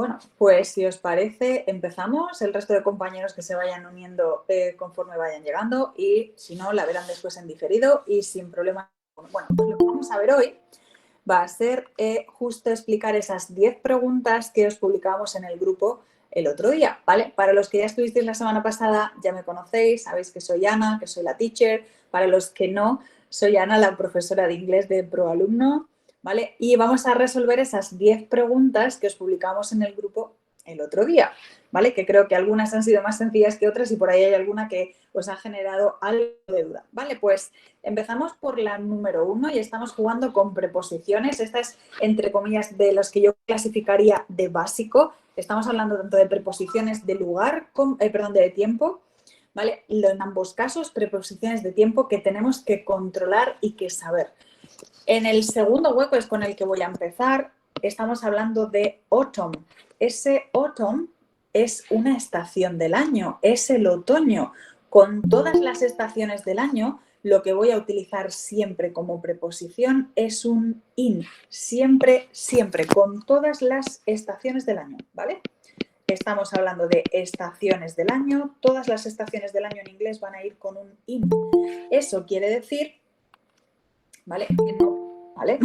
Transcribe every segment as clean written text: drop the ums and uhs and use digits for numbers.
Bueno, pues si os parece, empezamos. El resto de compañeros que se vayan uniendo conforme vayan llegando y si no, la verán después en diferido y sin problema. Bueno, pues lo que vamos a ver hoy va a ser justo explicar esas 10 preguntas que os publicamos en el grupo el otro día, ¿vale? Para los que ya estuvisteis la semana pasada, ya me conocéis, sabéis que soy Ana, que soy la teacher. Para los que no, soy Ana, la profesora de inglés de ProAlumno, ¿vale? Y vamos a resolver esas 10 preguntas que os publicamos en el grupo el otro día, ¿vale? Que creo que algunas han sido más sencillas que otras y por ahí hay alguna que os ha generado algo de duda, ¿vale? Pues empezamos por la número 1 y estamos jugando con preposiciones. Esta es, entre comillas, de los que yo clasificaría de básico. Estamos hablando tanto de preposiciones de lugar, de tiempo, ¿vale? En ambos casos, preposiciones de tiempo que tenemos que controlar y que saber. En el segundo hueco es con el que voy a empezar. Estamos hablando de autumn. Ese autumn es una estación del año, es el otoño. Con todas las estaciones del año, lo que voy a utilizar siempre como preposición es un in. Siempre, siempre, con todas las estaciones del año, ¿vale? Estamos hablando de estaciones del año. Todas las estaciones del año en inglés van a ir con un in. Eso quiere decir, ¿vale? Que no, ¿vale?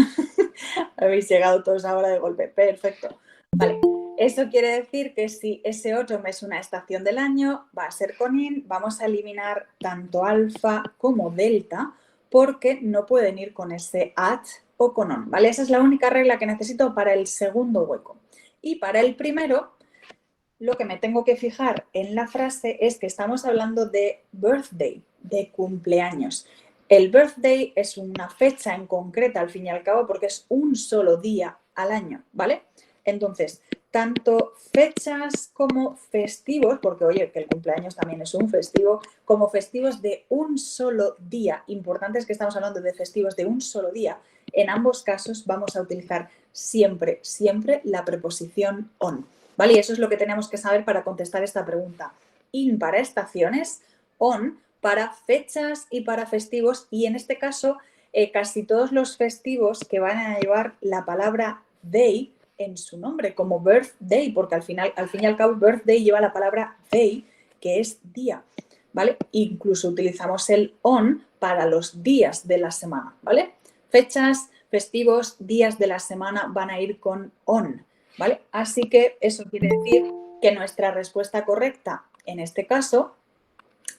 Habéis llegado todos ahora de golpe. Perfecto. Vale. Esto quiere decir que si ese autumn es una estación del año, va a ser con in. Vamos a eliminar tanto alfa como delta porque no pueden ir con ese at o con on, ¿vale? Esa es la única regla que necesito para el segundo hueco. Y para el primero, lo que me tengo que fijar en la frase es que estamos hablando de birthday, de cumpleaños. El birthday es una fecha en concreta, al fin y al cabo, porque es un solo día al año, ¿vale? Entonces, tanto fechas como festivos, porque oye, que el cumpleaños también es un festivo, como festivos de un solo día, importante es que estamos hablando de festivos de un solo día, en ambos casos vamos a utilizar siempre, siempre la preposición on, ¿vale? Y eso es lo que tenemos que saber para contestar esta pregunta. In para estaciones, on para fechas y para festivos, y en este caso casi todos los festivos que van a llevar la palabra day en su nombre, como birthday, porque al fin y al cabo birthday lleva la palabra day, que es día, ¿vale? Incluso utilizamos el on para los días de la semana, ¿vale? Fechas, festivos, días de la semana van a ir con on, ¿vale? Así que eso quiere decir que nuestra respuesta correcta en este caso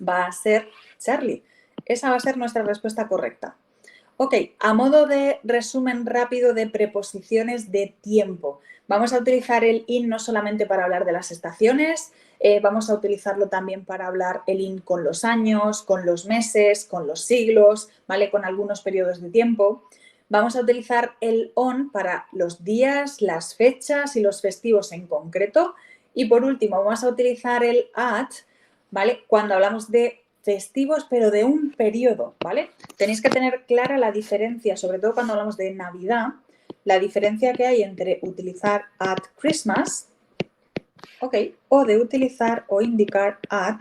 va a ser Charlie. Esa va a ser nuestra respuesta correcta. Ok, a modo de resumen rápido de preposiciones de tiempo, vamos a utilizar el in no solamente para hablar de las estaciones, vamos a utilizarlo también para hablar el in con los años, con los meses, con los siglos, ¿vale? Con algunos periodos de tiempo. Vamos a utilizar el on para los días, las fechas y los festivos en concreto. Y por último, vamos a utilizar el at, ¿vale? Cuando hablamos de festivos, pero de un periodo, ¿vale? Tenéis que tener clara la diferencia, sobre todo cuando hablamos de Navidad, la diferencia que hay entre utilizar at Christmas, ¿ok? O de utilizar o indicar at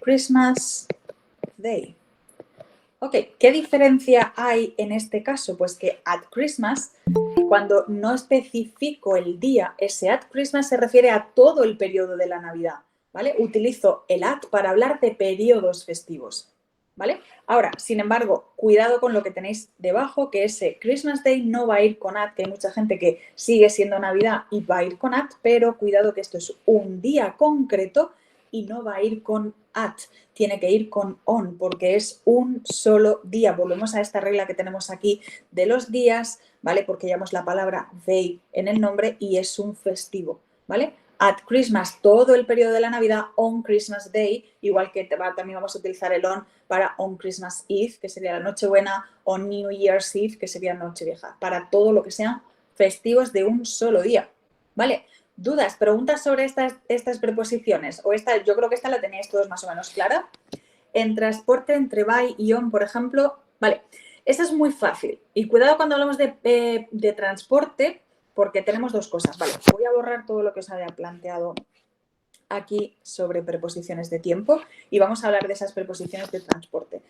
Christmas Day. Ok, ¿qué diferencia hay en este caso? Pues que at Christmas, cuando no especifico el día, ese at Christmas se refiere a todo el periodo de la Navidad, ¿vale? Utilizo el at para hablar de periodos festivos, ¿vale? Ahora, sin embargo, cuidado con lo que tenéis debajo, que ese Christmas Day no va a ir con at, que hay mucha gente que sigue siendo Navidad y va a ir con at, pero cuidado que esto es un día concreto y no va a ir con at, tiene que ir con on, porque es un solo día. Volvemos a esta regla que tenemos aquí de los días, ¿vale? Porque llevamos la palabra day en el nombre y es un festivo, ¿vale? At Christmas, todo el periodo de la Navidad, on Christmas Day, igual que también vamos a utilizar el on para on Christmas Eve, que sería la Nochebuena, o New Year's Eve, que sería Nochevieja, para todo lo que sean festivos de un solo día, ¿vale? ¿Dudas, preguntas sobre estas preposiciones? O esta, yo creo que esta la teníais todos más o menos clara. En transporte entre by y on, por ejemplo, vale, esta es muy fácil. Y cuidado cuando hablamos de transporte, porque tenemos dos cosas. Vale, voy a borrar todo lo que os había planteado aquí sobre preposiciones de tiempo y vamos a hablar de esas preposiciones de transporte.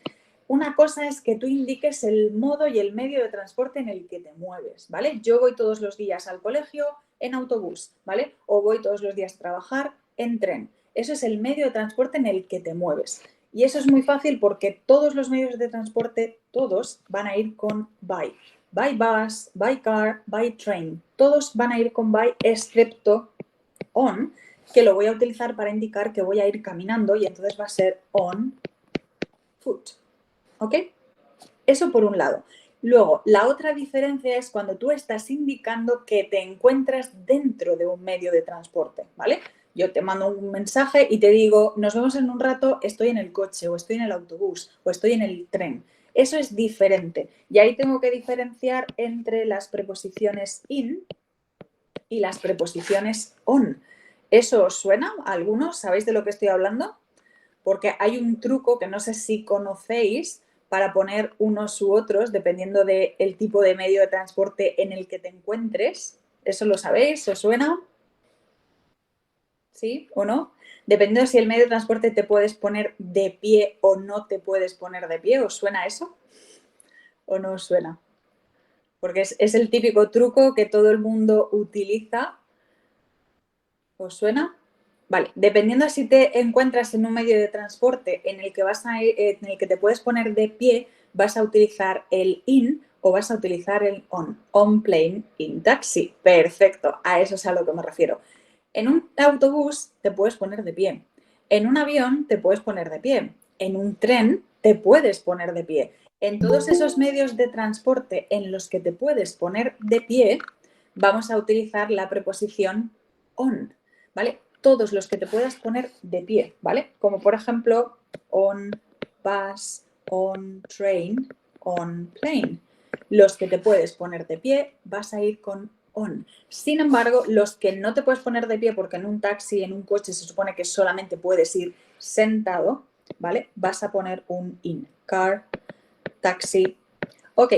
Una cosa es que tú indiques el modo y el medio de transporte en el que te mueves, ¿vale? Yo voy todos los días al colegio en autobús, ¿vale? O voy todos los días a trabajar en tren. Eso es el medio de transporte en el que te mueves. Y eso es muy fácil porque todos los medios de transporte, todos van a ir con by. By bus, by car, by train. Todos van a ir con by excepto on, que lo voy a utilizar para indicar que voy a ir caminando y entonces va a ser on foot. ¿Ok? Eso por un lado. Luego, la otra diferencia es cuando tú estás indicando que te encuentras dentro de un medio de transporte, ¿vale? Yo te mando un mensaje y te digo, nos vemos en un rato, estoy en el coche o estoy en el autobús o estoy en el tren. Eso es diferente. Y ahí tengo que diferenciar entre las preposiciones in y las preposiciones on. ¿Eso os suena a algunos? ¿Sabéis de lo que estoy hablando? Porque hay un truco que no sé si conocéis para poner unos u otros dependiendo del tipo de medio de transporte en el que te encuentres. ¿Eso lo sabéis? ¿Os suena? ¿Sí o no? Dependiendo si el medio de transporte te puedes poner de pie o no te puedes poner de pie. ¿Os suena eso? ¿O no os suena? Porque es el típico truco que todo el mundo utiliza. ¿Os suena? Vale, dependiendo si te encuentras en un medio de transporte en el que en el que te puedes poner de pie, vas a utilizar el in o vas a utilizar el on. On plane, in taxi. Perfecto, a eso es a lo que me refiero. En un autobús te puedes poner de pie. En un avión te puedes poner de pie. En un tren te puedes poner de pie. En todos esos medios de transporte en los que te puedes poner de pie, vamos a utilizar la preposición on, ¿vale? Todos los que te puedas poner de pie, ¿vale? Como por ejemplo, on bus, on train, on plane. Los que te puedes poner de pie, vas a ir con on. Sin embargo, los que no te puedes poner de pie, porque en un taxi, en un coche, se supone que solamente puedes ir sentado, ¿vale? Vas a poner un in. Car, taxi. Ok,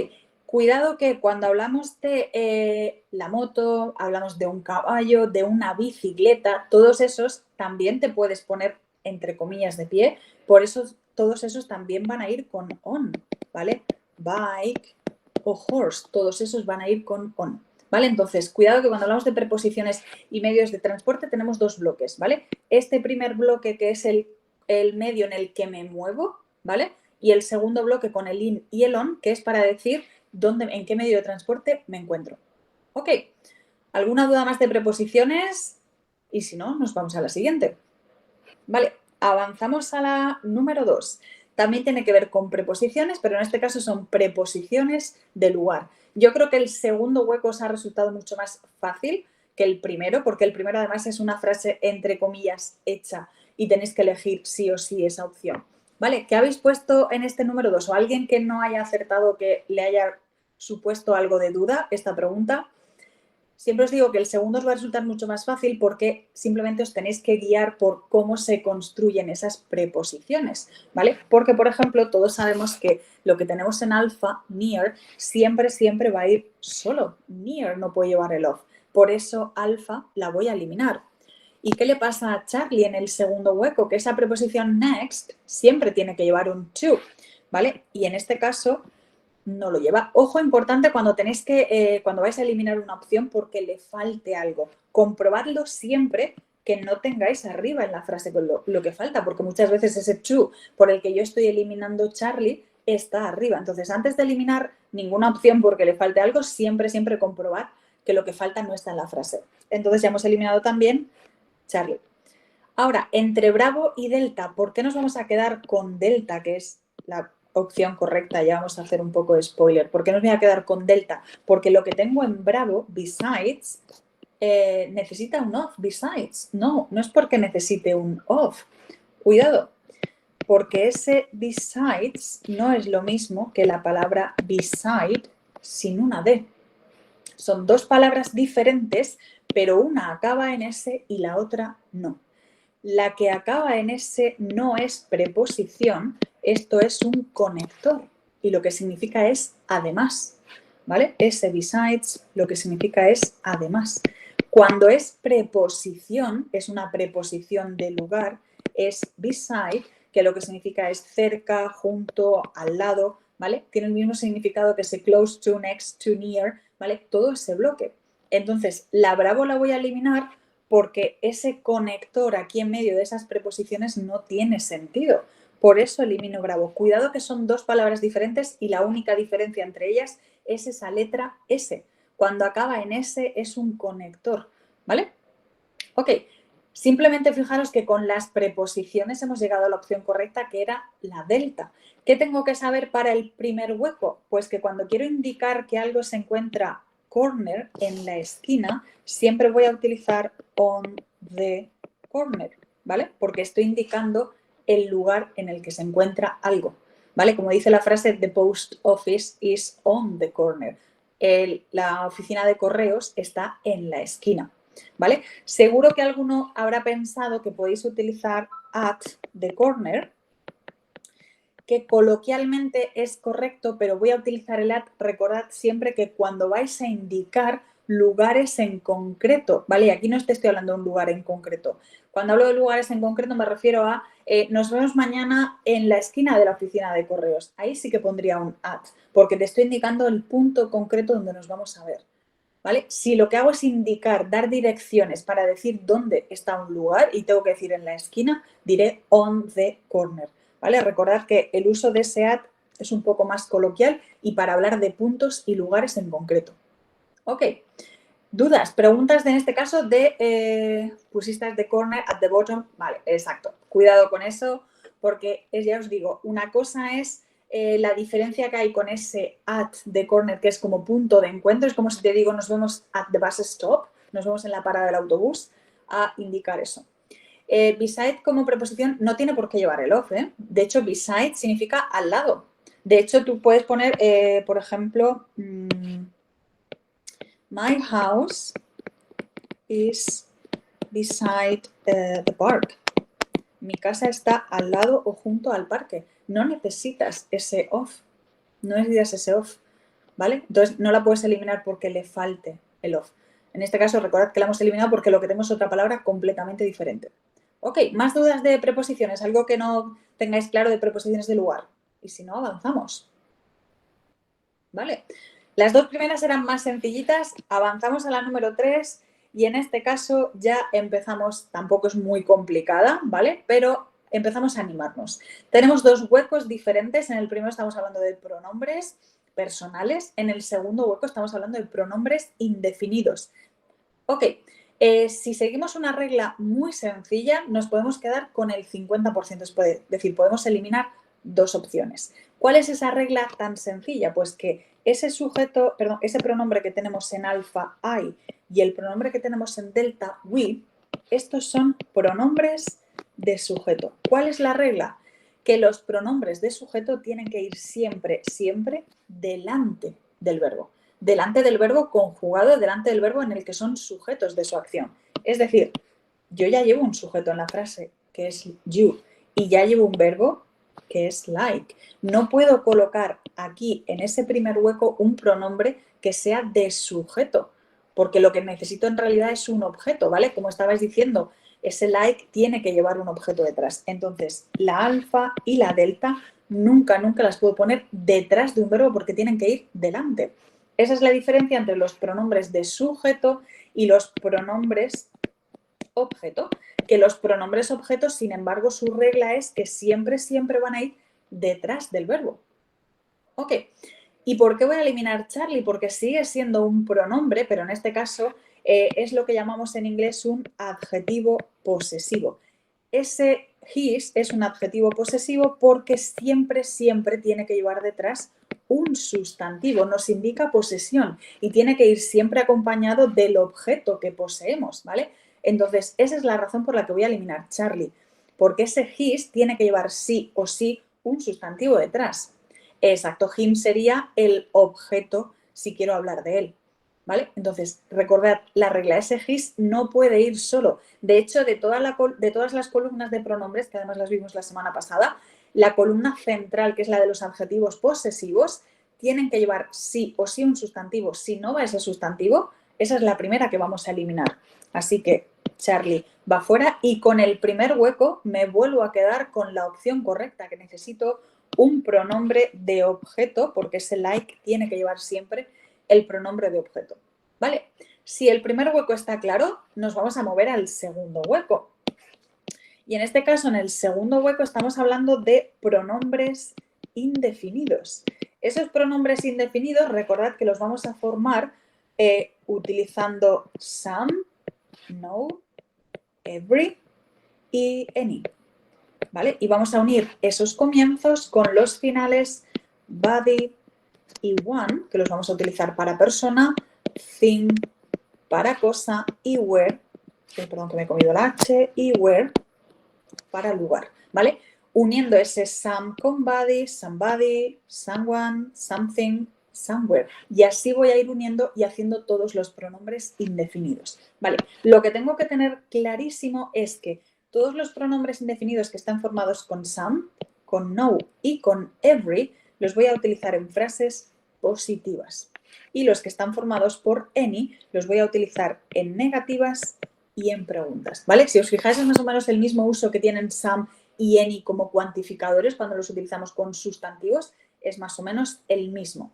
cuidado que cuando hablamos de la moto, hablamos de un caballo, de una bicicleta, todos esos también te puedes poner entre comillas de pie, por eso todos esos también van a ir con on, ¿vale? Bike o horse, todos esos van a ir con on, ¿vale? Entonces, cuidado que cuando hablamos de preposiciones y medios de transporte tenemos dos bloques, ¿vale? Este primer bloque que es el medio en el que me muevo, ¿vale? Y el segundo bloque con el in y el on, que es para decir en qué medio de transporte me encuentro. Ok, ¿alguna duda más de preposiciones? Y si no, nos vamos a la siguiente. Vale, avanzamos a la número 2. También tiene que ver con preposiciones, pero en este caso son preposiciones de lugar. Yo creo que el segundo hueco os ha resultado mucho más fácil que el primero, porque el primero además es una frase entre comillas hecha y tenéis que elegir sí o sí esa opción. ¿Vale? ¿Qué habéis puesto en este número 2? ¿O alguien que no haya acertado, que le haya supuesto algo de duda esta pregunta? Siempre os digo que el segundo os va a resultar mucho más fácil porque simplemente os tenéis que guiar por cómo se construyen esas preposiciones, ¿vale? Porque, por ejemplo, todos sabemos que lo que tenemos en alfa, near, siempre va a ir solo. Near no puede llevar el of. Por eso alfa la voy a eliminar. ¿Y qué le pasa a Charlie en el segundo hueco? Que esa preposición next siempre tiene que llevar un to, ¿vale? Y en este caso no lo lleva. Ojo importante cuando cuando vais a eliminar una opción porque le falte algo. Comprobadlo siempre que no tengáis arriba en la frase con lo que falta, porque muchas veces ese to por el que yo estoy eliminando Charlie está arriba. Entonces, antes de eliminar ninguna opción porque le falte algo, siempre comprobar que lo que falta no está en la frase. Entonces ya hemos eliminado también Charlie. Ahora, entre Bravo y Delta, ¿por qué nos vamos a quedar con Delta, que es la opción correcta? Ya vamos a hacer un poco de spoiler. ¿Por qué nos voy a quedar con Delta? Porque lo que tengo en Bravo, besides, necesita un of, besides. No es porque necesite un of. Cuidado, porque ese besides no es lo mismo que la palabra beside sin una D. Son dos palabras diferentes, pero una acaba en S y la otra no. La que acaba en S no es preposición, esto es un conector y lo que significa es además, ¿vale? Ese besides lo que significa es además. Cuando es preposición, es una preposición de lugar, es beside, que lo que significa es cerca, junto, al lado, ¿vale? Tiene el mismo significado que ese close to, next to, near, ¿vale? Todo ese bloque. Entonces, la Bravo la voy a eliminar porque ese conector aquí en medio de esas preposiciones no tiene sentido. Por eso elimino Bravo. Cuidado que son dos palabras diferentes y la única diferencia entre ellas es esa letra S. Cuando acaba en S es un conector, ¿vale? Ok, simplemente fijaros que con las preposiciones hemos llegado a la opción correcta, que era la delta. ¿Qué tengo que saber para el primer hueco? Pues que cuando quiero indicar que algo se encuentra corner, en la esquina, siempre voy a utilizar on the corner, ¿vale? Porque estoy indicando el lugar en el que se encuentra algo, ¿vale? Como dice la frase, the post office is on the corner. La oficina de correos está en la esquina, ¿vale? Seguro que alguno habrá pensado que podéis utilizar at the corner, que coloquialmente es correcto, pero voy a utilizar el at. Recordad siempre que cuando vais a indicar lugares en concreto, ¿vale? Y aquí no te estoy hablando de un lugar en concreto. Cuando hablo de lugares en concreto me refiero a nos vemos mañana en la esquina de la oficina de correos. Ahí sí que pondría un at, porque te estoy indicando el punto concreto donde nos vamos a ver, ¿vale? Si lo que hago es indicar, dar direcciones para decir dónde está un lugar y tengo que decir en la esquina, diré on the corner, ¿vale? Recordad que el uso de ese at es un poco más coloquial y para hablar de puntos y lugares en concreto. Ok, dudas, preguntas en este caso de pusiste the corner at the bottom, vale, exacto. Cuidado con eso porque ya os digo, una cosa es la diferencia que hay con ese at the corner, que es como punto de encuentro, es como si te digo nos vemos at the bus stop, nos vemos en la parada del autobús, a indicar eso. Beside como preposición no tiene por qué llevar el off, ¿eh? De hecho, beside significa al lado. De hecho, tú puedes poner, por ejemplo, my house is beside the park. Mi casa está al lado o junto al parque. No necesitas ese off. No necesitas ese off, ¿vale? Entonces, no la puedes eliminar porque le falte el off. En este caso, recordad que la hemos eliminado porque lo que tenemos es otra palabra completamente diferente. Ok, más dudas de preposiciones, algo que no tengáis claro de preposiciones de lugar. Y si no, avanzamos. ¿Vale? Las dos primeras eran más sencillitas, avanzamos a la número 3 y en este caso ya empezamos, tampoco es muy complicada, ¿vale? Pero empezamos a animarnos. Tenemos dos huecos diferentes, en el primero estamos hablando de pronombres personales, en el segundo hueco estamos hablando de pronombres indefinidos. Ok, si seguimos una regla muy sencilla, nos podemos quedar con el 50%, es decir, podemos eliminar dos opciones. ¿Cuál es esa regla tan sencilla? Pues que ese sujeto, perdón, ese pronombre que tenemos en alfa I y el pronombre que tenemos en delta we, estos son pronombres de sujeto. ¿Cuál es la regla? Que los pronombres de sujeto tienen que ir siempre, siempre delante del verbo. Delante del verbo conjugado, delante del verbo en el que son sujetos de su acción. Es decir, yo ya llevo un sujeto en la frase, que es you, y ya llevo un verbo, que es like. No puedo colocar aquí, en ese primer hueco, un pronombre que sea de sujeto, porque lo que necesito en realidad es un objeto, ¿vale? Como estabais diciendo, ese like tiene que llevar un objeto detrás. Entonces, la alfa y la delta nunca las puedo poner detrás de un verbo porque tienen que ir delante. Esa es la diferencia entre los pronombres de sujeto y los pronombres objeto, que los pronombres objetos, sin embargo, su regla es que siempre, siempre van a ir detrás del verbo. Ok, ¿y por qué voy a eliminar Charlie? Porque sigue siendo un pronombre, pero en este caso es lo que llamamos en inglés un adjetivo posesivo. Ese his es un adjetivo posesivo porque siempre, siempre tiene que llevar detrás un sustantivo, nos indica posesión y tiene que ir siempre acompañado del objeto que poseemos, ¿vale? Entonces, esa es la razón por la que voy a eliminar Charlie, porque ese his tiene que llevar sí o sí un sustantivo detrás. Exacto, him sería el objeto si quiero hablar de él, ¿vale? Entonces, recordad, la regla ese his no puede ir solo. De hecho, de todas las columnas de pronombres, que además las vimos la semana pasada, la columna central, que es la de los adjetivos posesivos, tienen que llevar sí o sí un sustantivo. Si no va ese sustantivo, esa es la primera que vamos a eliminar. Así que Charlie va fuera y con el primer hueco me vuelvo a quedar con la opción correcta, que necesito un pronombre de objeto, porque ese like tiene que llevar siempre el pronombre de objeto. ¿Vale? Si el primer hueco está claro, nos vamos a mover al segundo hueco. Y en este caso, en el segundo hueco, estamos hablando de pronombres indefinidos. Esos pronombres indefinidos, recordad que los vamos a formar utilizando some, no, every y any. ¿Vale? Y vamos a unir esos comienzos con los finales body y one, que los vamos a utilizar para persona, thing para cosa y where, perdón que me he comido la H, y where para lugar, ¿vale? Uniendo ese some con body, somebody, someone, something, somewhere. Y así voy a ir uniendo y haciendo todos los pronombres indefinidos, ¿vale? Lo que tengo que tener clarísimo es que todos los pronombres indefinidos que están formados con some, con no y con every, los voy a utilizar en frases positivas. Y los que están formados por any, los voy a utilizar en negativas y en preguntas, ¿vale? Si os fijáis, es más o menos el mismo uso que tienen some y any como cuantificadores cuando los utilizamos con sustantivos, es más o menos el mismo.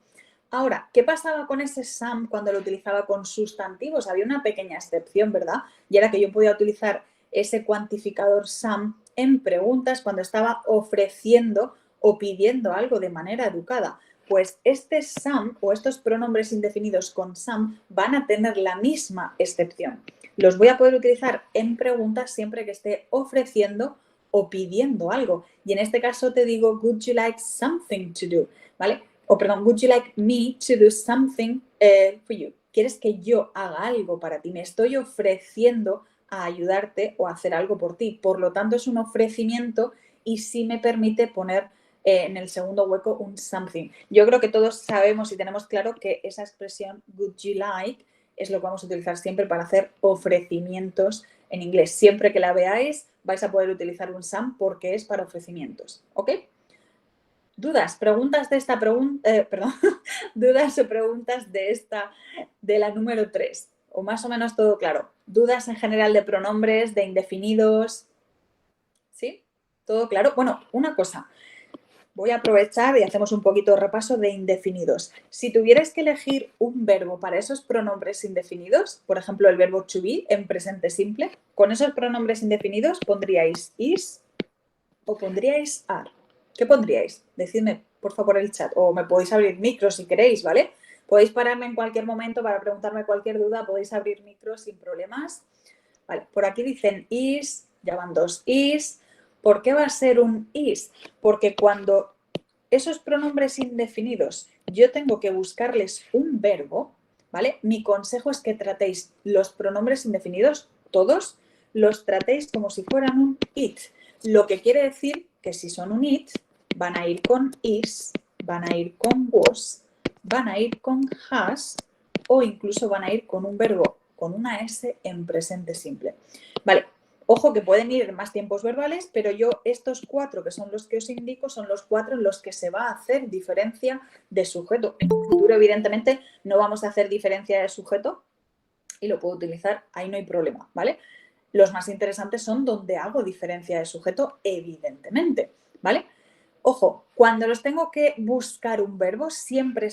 Ahora, ¿qué pasaba con ese some cuando lo utilizaba con sustantivos? Había una pequeña excepción, ¿verdad? Y era que yo podía utilizar ese cuantificador some en preguntas cuando estaba ofreciendo o pidiendo algo de manera educada. Pues este some o estos pronombres indefinidos con some van a tener la misma excepción. Los voy a poder utilizar en preguntas siempre que esté ofreciendo o pidiendo algo. Y en este caso te digo, would you like something to do? ¿Vale? O perdón, would you like me to do something for you? ¿Quieres que yo haga algo para ti? Me estoy ofreciendo a ayudarte o a hacer algo por ti. Por lo tanto, es un ofrecimiento y sí me permite poner en el segundo hueco un something. Yo creo que todos sabemos y tenemos claro que esa expresión would you like es lo que vamos a utilizar siempre para hacer ofrecimientos en inglés. Siempre que la veáis vais a poder utilizar un some porque es para ofrecimientos, ¿ok? ¿Dudas? ¿Preguntas de esta pregunta? Perdón, ¿dudas o preguntas de la número 3? O más o menos todo claro. ¿Dudas en general de pronombres, de indefinidos? ¿Sí? ¿Todo claro? Bueno, una cosa. Voy a aprovechar y hacemos un poquito de repaso de indefinidos. Si tuvierais que elegir un verbo para esos pronombres indefinidos, por ejemplo, el verbo to be en presente simple, con esos pronombres indefinidos pondríais is o pondríais are. ¿Qué pondríais? Decidme, por favor, el chat. O me podéis abrir micro si queréis, ¿vale? Podéis pararme en cualquier momento para preguntarme cualquier duda. Podéis abrir micro sin problemas. Vale, por aquí dicen is, ya van dos is. ¿Por qué va a ser un is? Porque cuando esos pronombres indefinidos yo tengo que buscarles un verbo, ¿vale? Mi consejo es que tratéis los pronombres indefinidos, todos, los tratéis como si fueran un it. Lo que quiere decir que si son un it, van a ir con is, van a ir con was, van a ir con has o incluso van a ir con un verbo con una S en presente simple. Vale, ojo que pueden ir en más tiempos verbales, pero yo estos 4 que son los que os indico son los 4 en los que se va a hacer diferencia de sujeto. En el futuro, evidentemente, no vamos a hacer diferencia de sujeto y lo puedo utilizar, ahí no hay problema, ¿vale? Los más interesantes son donde hago diferencia de sujeto, evidentemente, ¿vale? Ojo, cuando los tengo que buscar un verbo, siempre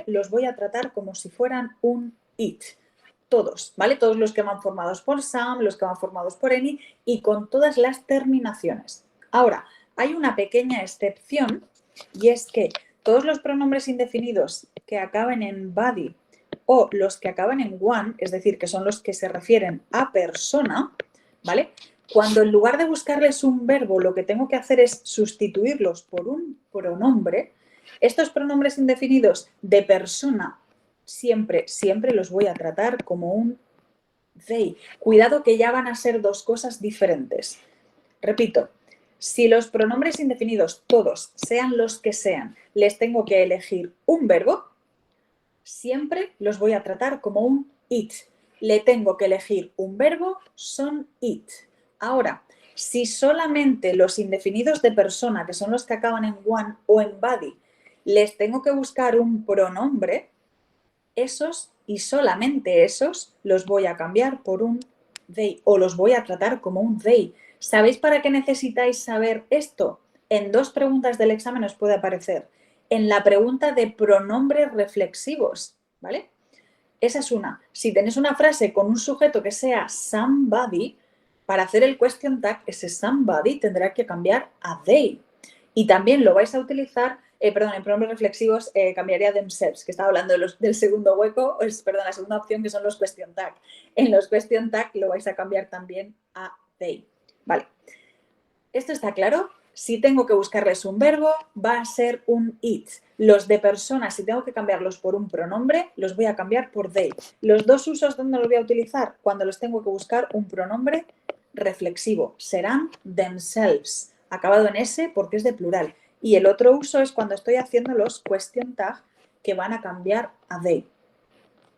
los voy a tratar como si fueran un it. Todos, ¿vale? Todos los que van formados por some, los que van formados por any y con todas las terminaciones. Ahora, hay una pequeña excepción y es que todos los pronombres indefinidos que acaben en body o los que acaban en one, es decir, que son los que se refieren a persona, ¿vale? Cuando en lugar de buscarles un verbo, lo que tengo que hacer es sustituirlos por un pronombre, estos pronombres indefinidos de persona siempre los voy a tratar como un they. Cuidado que ya van a ser dos cosas diferentes. Repito, si los pronombres indefinidos, todos, sean los que sean, les tengo que elegir un verbo, siempre los voy a tratar como un it. Le tengo que elegir un verbo, son it. Ahora, si solamente los indefinidos de persona, que son los que acaban en one o en body, les tengo que buscar un pronombre, esos y solamente esos los voy a cambiar por un they o los voy a tratar como un they. ¿Sabéis para qué necesitáis saber esto? En 2 preguntas del examen os puede aparecer. En la pregunta de pronombres reflexivos, ¿vale? Esa es una. Si tenéis una frase con un sujeto que sea somebody, para hacer el question tag, ese somebody tendrá que cambiar a they. Y también lo vais a utilizar, en pronombres reflexivos cambiaría themselves, que estaba hablando del segundo hueco, la segunda opción que son los question tag. En los question tag lo vais a cambiar también a they. Vale. ¿Esto está claro? Si tengo que buscarles un verbo, va a ser un it. Los de personas, si tengo que cambiarlos por un pronombre, los voy a cambiar por they. Los dos usos, ¿dónde los voy a utilizar? Cuando los tengo que buscar un pronombre reflexivo. Serán themselves, acabado en S porque es de plural. Y el otro uso es cuando estoy haciendo los question tag que van a cambiar a they.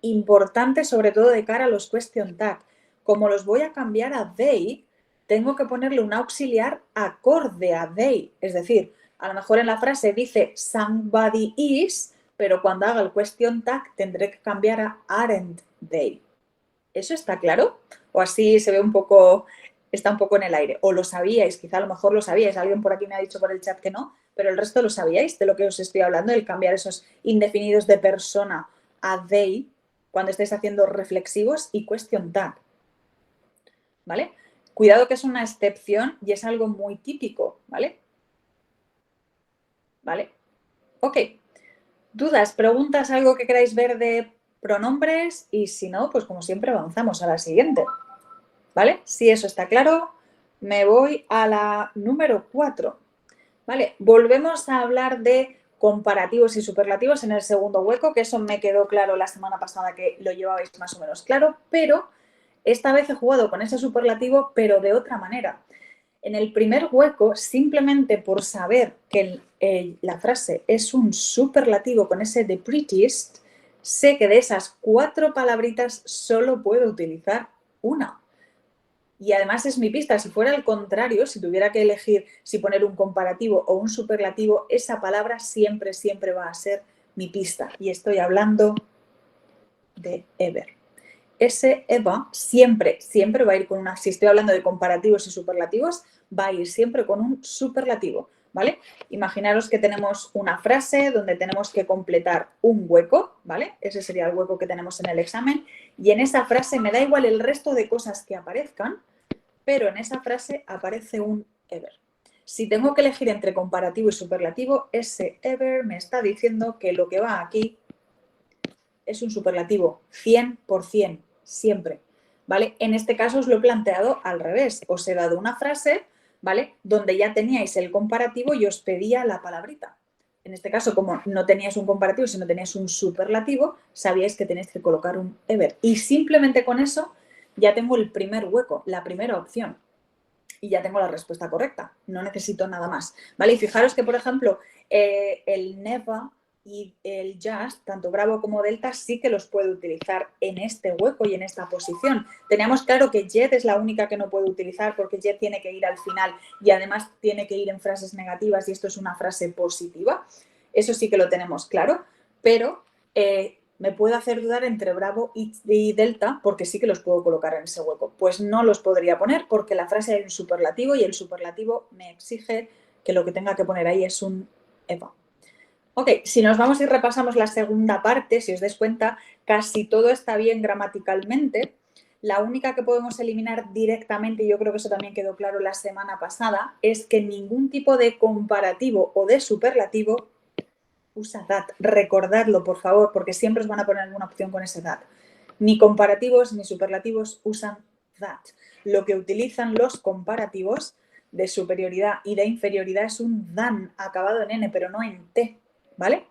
Importante sobre todo de cara a los question tag. Como los voy a cambiar a they, tengo que ponerle un auxiliar acorde a they. Es decir, a lo mejor en la frase dice somebody is, pero cuando haga el question tag tendré que cambiar a aren't they. ¿Eso está claro? O así se ve un poco, está un poco en el aire. O lo sabíais, quizá a lo mejor lo sabíais. Alguien por aquí me ha dicho por el chat que no, pero el resto lo sabíais de lo que os estoy hablando, el cambiar esos indefinidos de persona a they cuando estáis haciendo reflexivos y question tag. ¿Vale? Cuidado que es una excepción y es algo muy típico, ¿vale? ¿Vale? Ok. ¿Dudas, preguntas, algo que queráis ver de pronombres? Y si no, pues como siempre avanzamos a la siguiente. ¿Vale? Si eso está claro, me voy a la número 4. ¿Vale? Volvemos a hablar de comparativos y superlativos en el segundo hueco, que eso me quedó claro la semana pasada que lo llevabais más o menos claro, pero esta vez he jugado con ese superlativo, pero de otra manera. En el primer hueco, simplemente por saber que la frase es un superlativo con ese the prettiest, sé que de esas 4 palabritas solo puedo utilizar una. Y además es mi pista. Si fuera al contrario, si tuviera que elegir si poner un comparativo o un superlativo, esa palabra siempre, siempre va a ser mi pista. Y estoy hablando de ever. Ese ever siempre, siempre va a ir con una, si estoy hablando de comparativos y superlativos, va a ir siempre con un superlativo, ¿vale? Imaginaros que tenemos una frase donde tenemos que completar un hueco, ¿vale? Ese sería el hueco que tenemos en el examen. Y en esa frase me da igual el resto de cosas que aparezcan, pero en esa frase aparece un ever. Si tengo que elegir entre comparativo y superlativo, ese ever me está diciendo que lo que va aquí es un superlativo 100%, siempre, ¿vale? En este caso os lo he planteado al revés. Os he dado una frase, ¿vale? Donde ya teníais el comparativo y os pedía la palabrita. En este caso, como no teníais un comparativo, sino teníais un superlativo, sabíais que tenéis que colocar un ever. Y simplemente con eso ya tengo el primer hueco, la primera opción. Y ya tengo la respuesta correcta. No necesito nada más. ¿Vale? Y fijaros que, por ejemplo, el never y el just, tanto Bravo como Delta, sí que los puedo utilizar en este hueco y en esta posición. Teníamos claro que Jet es la única que no puedo utilizar porque Jet tiene que ir al final y además tiene que ir en frases negativas y esto es una frase positiva. Eso sí que lo tenemos claro, pero me puedo hacer dudar entre Bravo y Delta porque sí que los puedo colocar en ese hueco. Pues no los podría poner porque la frase hay un superlativo y el superlativo me exige que lo que tenga que poner ahí es un ever. Ok, si nos vamos y repasamos la segunda parte, si os dais cuenta, casi todo está bien gramaticalmente. La única que podemos eliminar directamente, y yo creo que eso también quedó claro la semana pasada, es que ningún tipo de comparativo o de superlativo usa that. Recordadlo, por favor, porque siempre os van a poner alguna opción con ese that. Ni comparativos ni superlativos usan that. Lo que utilizan los comparativos de superioridad y de inferioridad es un than acabado en n, pero no en t, ¿vale?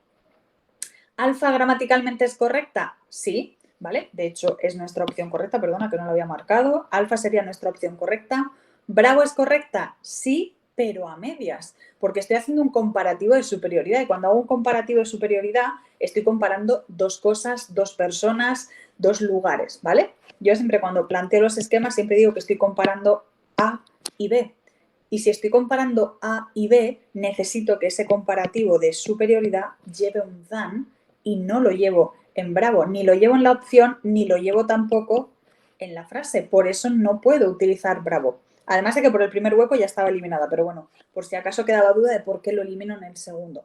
¿Alfa gramaticalmente es correcta? Sí, ¿vale? De hecho, es nuestra opción correcta, perdona que no lo había marcado. Alfa sería nuestra opción correcta. ¿Bravo es correcta? Sí, pero a medias, porque estoy haciendo un comparativo de superioridad y cuando hago un comparativo de superioridad estoy comparando dos cosas, dos personas, dos lugares, ¿vale? Yo siempre cuando planteo los esquemas siempre digo que estoy comparando A y B. Y si estoy comparando A y B, necesito que ese comparativo de superioridad lleve un than y no lo llevo en Bravo, ni lo llevo en la opción, ni lo llevo tampoco en la frase. Por eso no puedo utilizar Bravo. Además de que por el primer hueco ya estaba eliminada, pero bueno, por si acaso quedaba duda de por qué lo elimino en el segundo.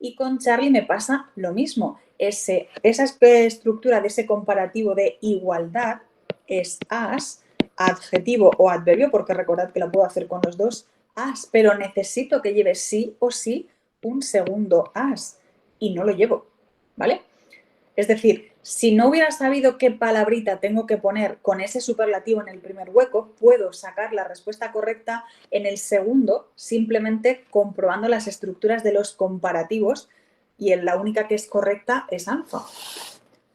Y con Charlie me pasa lo mismo. Esa estructura de ese comparativo de igualdad es as, adjetivo o adverbio, porque recordad que la puedo hacer con los dos as, pero necesito que lleve sí o sí un segundo as y no lo llevo, ¿vale? Es decir, si no hubiera sabido qué palabrita tengo que poner con ese superlativo en el primer hueco, puedo sacar la respuesta correcta en el segundo simplemente comprobando las estructuras de los comparativos y la única que es correcta es alfa.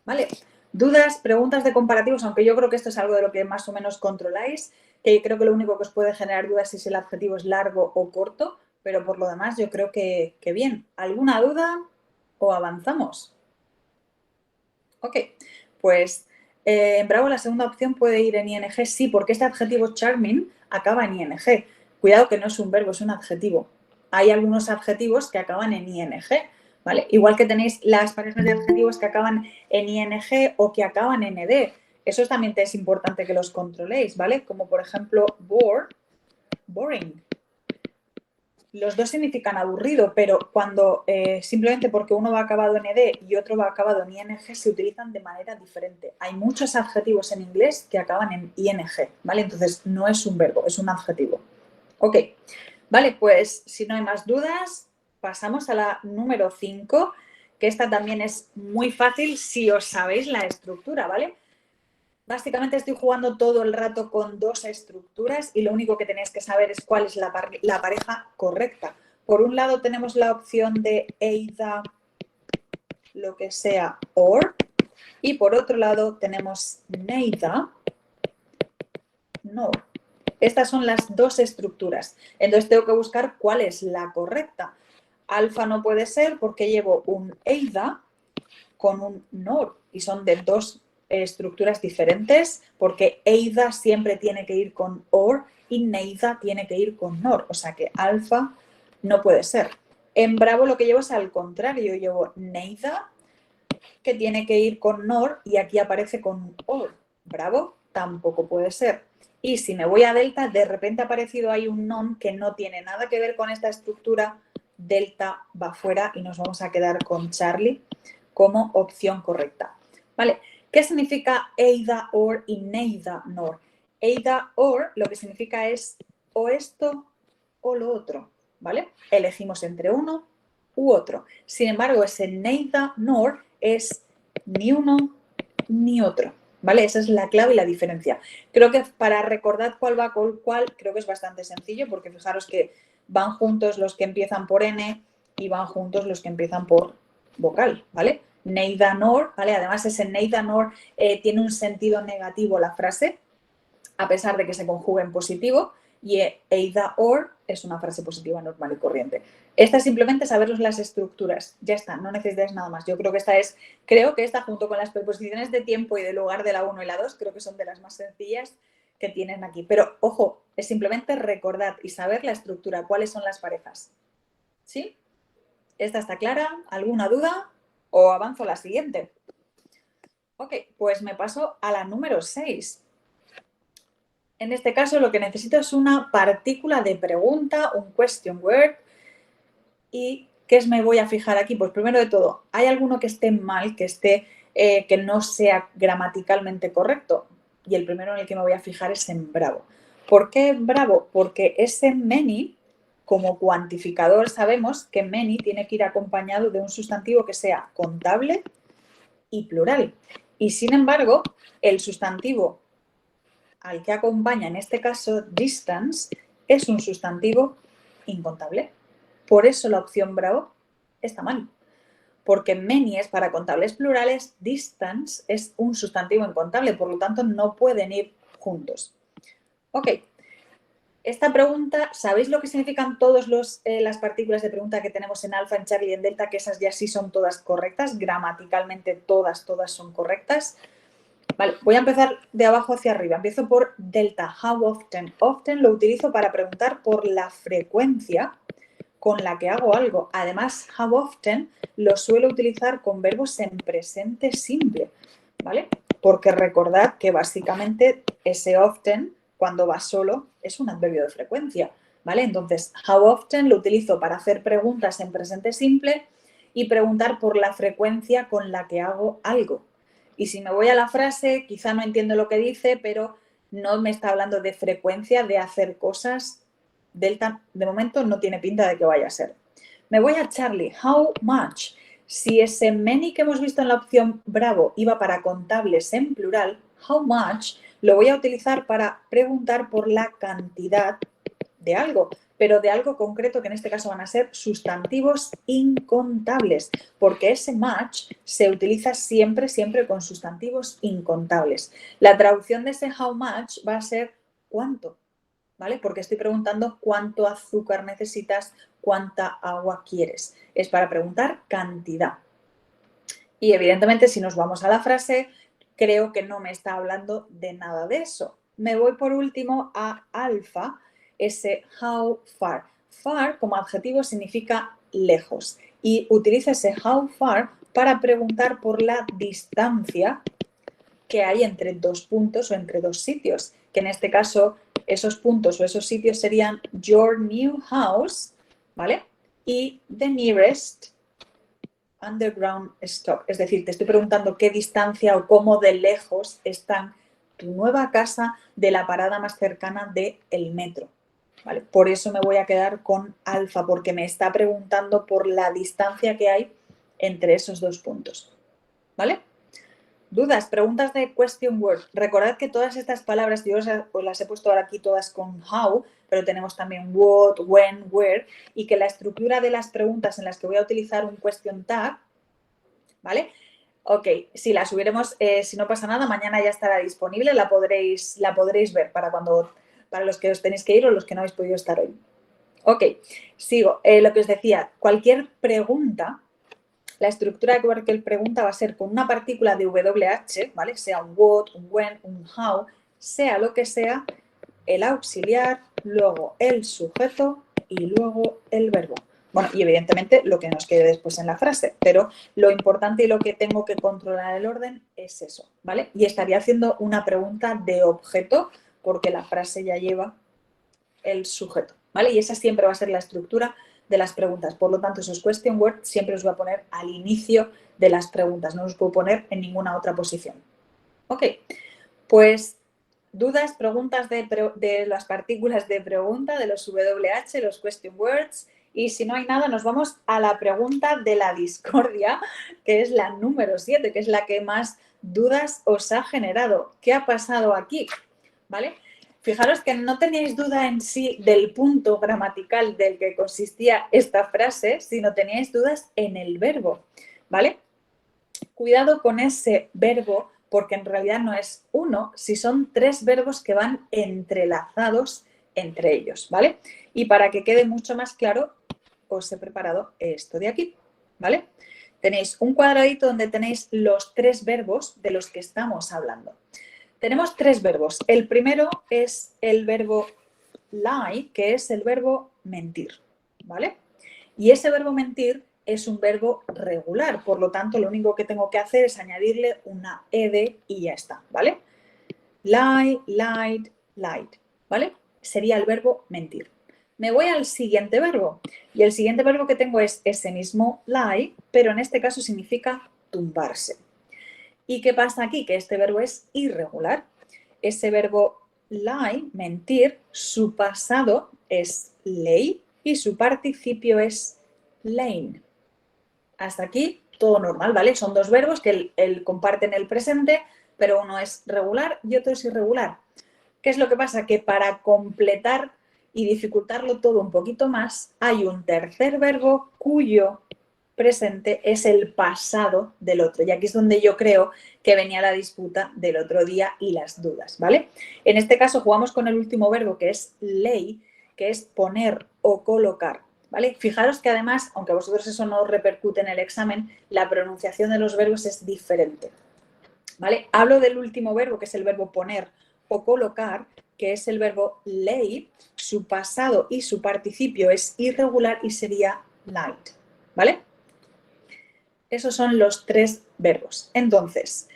¿Vale? Dudas, preguntas de comparativos, aunque yo creo que esto es algo de lo que más o menos controláis, que creo que lo único que os puede generar dudas es si el adjetivo es largo o corto, pero por lo demás yo creo que bien. ¿Alguna duda o avanzamos? Ok, pues en Bravo la segunda opción puede ir en ing, sí, porque este adjetivo charming acaba en ing. Cuidado que no es un verbo, es un adjetivo. Hay algunos adjetivos que acaban en ing, ¿vale? Igual que tenéis las parejas de adjetivos que acaban en ing o que acaban en ed. Eso también es importante que los controléis, ¿vale? Como por ejemplo boring. Los dos significan aburrido, pero cuando simplemente porque uno va acabado en ed y otro va acabado en ing, se utilizan de manera diferente. Hay muchos adjetivos en inglés que acaban en ing, ¿vale? Entonces no es un verbo, es un adjetivo. Ok, vale, pues si no hay más dudas, pasamos a la número 5, que esta también es muy fácil si os sabéis la estructura, ¿vale? Básicamente estoy jugando todo el rato con dos estructuras y lo único que tenéis que saber es cuál es la pareja correcta. Por un lado tenemos la opción de either, lo que sea, or, y por otro lado tenemos neither, nor. Estas son las dos estructuras. Entonces tengo que buscar cuál es la correcta. Alfa no puede ser porque llevo un either con un nor y son de dos estructuras diferentes porque either siempre tiene que ir con or y neither tiene que ir con nor, o sea que alfa no puede ser. En Bravo lo que llevo es al contrario, llevo neither que tiene que ir con nor y aquí aparece con or. Bravo tampoco puede ser. Y si me voy a delta, de repente ha aparecido ahí un non que no tiene nada que ver con esta estructura, delta va fuera y nos vamos a quedar con Charlie como opción correcta. ¿Vale? ¿Qué significa either or y neither nor? Either or lo que significa es o esto o lo otro, ¿vale? Elegimos entre uno u otro. Sin embargo, ese neither nor es ni uno ni otro, ¿vale? Esa es la clave y la diferencia. Creo que para recordar cuál va con cuál, creo que es bastante sencillo porque fijaros que van juntos los que empiezan por N y van juntos los que empiezan por vocal, ¿vale? Neither nor, ¿vale? Además ese neither nor tiene un sentido negativo la frase, a pesar de que se conjuga en positivo, y either or es una frase positiva normal y corriente. Esta es simplemente saberos las estructuras. Ya está, no necesitáis nada más. Yo creo que esta junto con las preposiciones de tiempo y de lugar de la 1 y la 2, creo que son de las más sencillas que tienen aquí. Pero, ojo, es simplemente recordar y saber la estructura, cuáles son las parejas. ¿Sí? ¿Esta está clara? ¿Alguna duda? ¿O avanzo a la siguiente? Ok, pues me paso a la número 6. En este caso lo que necesito es una partícula de pregunta, un question word. ¿Y qué me voy a fijar aquí? Pues primero de todo, ¿hay alguno que esté mal, que no sea gramaticalmente correcto? Y el primero en el que me voy a fijar es en Bravo. ¿Por qué Bravo? Porque ese many, como cuantificador, sabemos que many tiene que ir acompañado de un sustantivo que sea contable y plural. Y sin embargo, el sustantivo al que acompaña, en este caso, distance, es un sustantivo incontable. Por eso la opción Bravo está mal. Porque many es para contables plurales, distance es un sustantivo incontable, por lo tanto no pueden ir juntos. Ok. Esta pregunta, ¿sabéis lo que significan todas las partículas de pregunta que tenemos en alfa, en Charlie y en delta? Que esas ya sí son todas correctas, gramaticalmente todas son correctas. Vale, voy a empezar de abajo hacia arriba. Empiezo por delta, how often. Often lo utilizo para preguntar por la frecuencia con la que hago algo. Además, how often lo suelo utilizar con verbos en presente simple, ¿vale? Porque recordad que básicamente ese often, cuando va solo, es un adverbio de frecuencia, ¿vale? Entonces, how often lo utilizo para hacer preguntas en presente simple y preguntar por la frecuencia con la que hago algo. Y si me voy a la frase, quizá no entiendo lo que dice, pero no me está hablando de frecuencia de hacer cosas. Delta, de momento, no tiene pinta de que vaya a ser. Me voy a Charlie. How much? Si ese many que hemos visto en la opción Bravo iba para contables en plural, how much lo voy a utilizar para preguntar por la cantidad de algo, pero de algo concreto que en este caso van a ser sustantivos incontables, porque ese much se utiliza siempre con sustantivos incontables. La traducción de ese how much va a ser cuánto, ¿vale? Porque estoy preguntando cuánto azúcar necesitas, cuánta agua quieres. Es para preguntar cantidad. Y evidentemente, si nos vamos a la frase, creo que no me está hablando de nada de eso. Me voy por último a alfa, ese how far. Far como adjetivo significa lejos y utilizo ese how far para preguntar por la distancia que hay entre dos puntos o entre dos sitios, que en este caso esos puntos o esos sitios serían your new house, ¿vale? Y the nearest underground stop. Es decir, te estoy preguntando qué distancia o cómo de lejos están tu nueva casa de la parada más cercana del metro. ¿Vale? Por eso me voy a quedar con alfa, porque me está preguntando por la distancia que hay entre esos dos puntos. ¿Vale? ¿Dudas? Preguntas de question word. Recordad que todas estas palabras, yo os las he puesto ahora aquí todas con how, pero tenemos también what, when, where, y que la estructura de las preguntas en las que voy a utilizar un question tag, ¿vale? Ok, si la subiremos, si no pasa nada, mañana ya estará disponible, la podréis ver para los que os tenéis que ir o los que no habéis podido estar hoy. Ok, sigo. Lo que os decía, cualquier pregunta, la estructura de cualquier pregunta va a ser con una partícula de WH, ¿vale? Sea un what, un when, un how, sea lo que sea, el auxiliar, luego el sujeto y luego el verbo. Bueno, y evidentemente lo que nos quede después en la frase, pero lo importante y lo que tengo que controlar el orden es eso, ¿vale? Y estaría haciendo una pregunta de objeto porque la frase ya lleva el sujeto, ¿vale? Y esa siempre va a ser la estructura de las preguntas. Por lo tanto, esos question words siempre os voy a poner al inicio de las preguntas, no os puedo poner en ninguna otra posición. Ok, pues dudas, preguntas de las partículas de pregunta, de los WH, los question words. Y si no hay nada, nos vamos a la pregunta de la discordia, que es la número 7, que es la que más dudas os ha generado. ¿Qué ha pasado aquí? ¿Vale? Fijaros que no teníais duda en sí del punto gramatical del que consistía esta frase, sino teníais dudas en el verbo, ¿vale? Cuidado con ese verbo porque en realidad no es uno, si son tres verbos que van entrelazados entre ellos, ¿vale? Y para que quede mucho más claro, os he preparado esto de aquí, ¿vale? Tenéis un cuadradito donde tenéis los tres verbos de los que estamos hablando. Tenemos tres verbos. El primero es el verbo lie, que es el verbo mentir, ¿vale? Y ese verbo mentir es un verbo regular, por lo tanto, lo único que tengo que hacer es añadirle una ed y ya está, ¿vale? Lie, lied, lied, ¿vale? Sería el verbo mentir. Me voy al siguiente verbo y el siguiente verbo que tengo es ese mismo lie, pero en este caso significa tumbarse. ¿Y qué pasa aquí? Que este verbo es irregular. Ese verbo lie, mentir, su pasado es ley y su participio es lain. Hasta aquí todo normal, ¿vale? Son dos verbos que comparten el presente, pero uno es regular y otro es irregular. ¿Qué es lo que pasa? Que para completar y dificultarlo todo un poquito más, hay un tercer verbo cuyo presente es el pasado del otro. Y aquí es donde yo creo que venía la disputa del otro día y las dudas, ¿vale? En este caso jugamos con el último verbo que es lay, que es poner o colocar, ¿vale? Fijaros que además, aunque a vosotros eso no repercute en el examen, la pronunciación de los verbos es diferente, ¿vale? Hablo del último verbo, que es el verbo poner o colocar, que es el verbo lay, su pasado y su participio es irregular y sería light, ¿vale? Esos son los tres verbos. Entonces,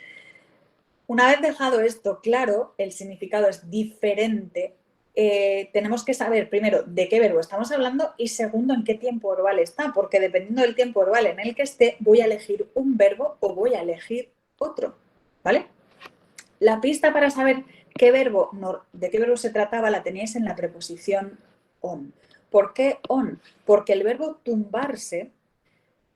una vez dejado esto claro, el significado es diferente, tenemos que saber primero de qué verbo estamos hablando y segundo en qué tiempo verbal está, porque dependiendo del tiempo verbal en el que esté, voy a elegir un verbo o voy a elegir otro, ¿vale? La pista para saber de qué verbo se trataba la teníais en la preposición on. ¿Por qué on? Porque el verbo tumbarse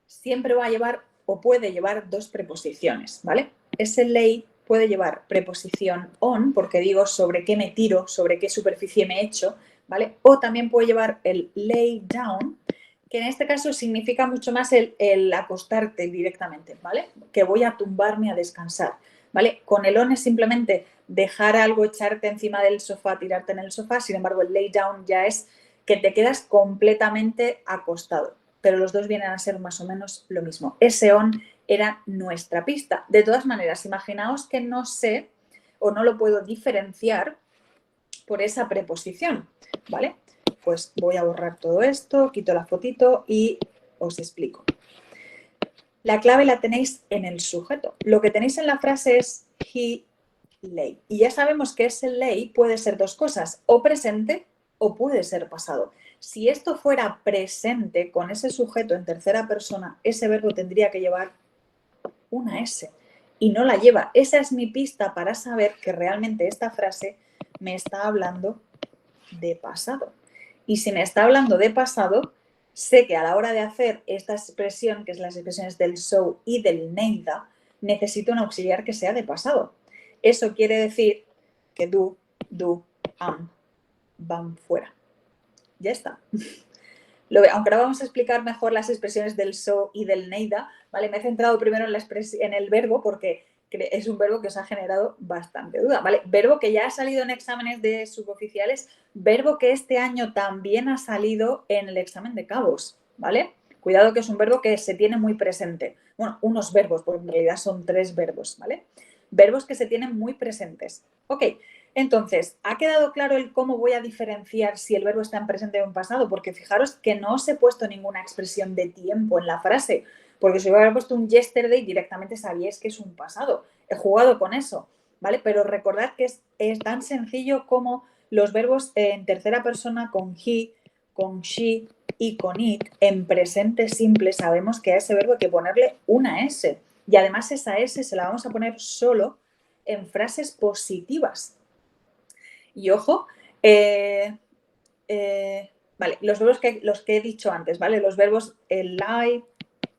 siempre va a llevar o puede llevar dos preposiciones, ¿vale? Ese lay puede llevar preposición on, porque digo sobre qué me tiro, sobre qué superficie me echo, ¿vale? O también puede llevar el lay down, que en este caso significa mucho más el acostarte directamente, ¿vale? Que voy a tumbarme a descansar, ¿vale? Con el on es simplemente dejar algo, echarte encima del sofá, tirarte en el sofá, sin embargo el lay down ya es que te quedas completamente acostado, pero los dos vienen a ser más o menos lo mismo. Ese on era nuestra pista. De todas maneras, imaginaos que no sé o no lo puedo diferenciar por esa preposición, ¿vale? Pues voy a borrar todo esto, quito la fotito y os explico. La clave la tenéis en el sujeto. Lo que tenéis en la frase es he lay. Y ya sabemos que ese lay puede ser dos cosas, o presente o puede ser pasado. Si esto fuera presente con ese sujeto en tercera persona, ese verbo tendría que llevar una S y no la lleva. Esa es mi pista para saber que realmente esta frase me está hablando de pasado. Y si me está hablando de pasado, sé que a la hora de hacer esta expresión, que es las expresiones del so y del neither, necesito un auxiliar que sea de pasado. Eso quiere decir que do, am, van fuera. Ya está. Aunque ahora vamos a explicar mejor las expresiones del so y del neither, ¿vale? Me he centrado primero en el verbo porque es un verbo que os ha generado bastante duda, ¿vale? Verbo que ya ha salido en exámenes de suboficiales, verbo que este año también ha salido en el examen de cabos, ¿vale? Cuidado que es un verbo que se tiene muy presente. Bueno, unos verbos, porque en realidad son 3 verbos, ¿vale? Verbos que se tienen muy presentes. Ok, entonces, ¿ha quedado claro el cómo voy a diferenciar si el verbo está en presente o en pasado? Porque fijaros que no os he puesto ninguna expresión de tiempo en la frase, porque si hubiera puesto un yesterday directamente sabíais que es un pasado. He jugado con eso, ¿vale? Pero recordad que es tan sencillo como los verbos en tercera persona con he, con she y con it, en presente simple sabemos que a ese verbo hay que ponerle una S. Y además esa S se la vamos a poner solo en frases positivas. Y ojo, vale, los que he dicho antes, ¿vale? Los verbos lie,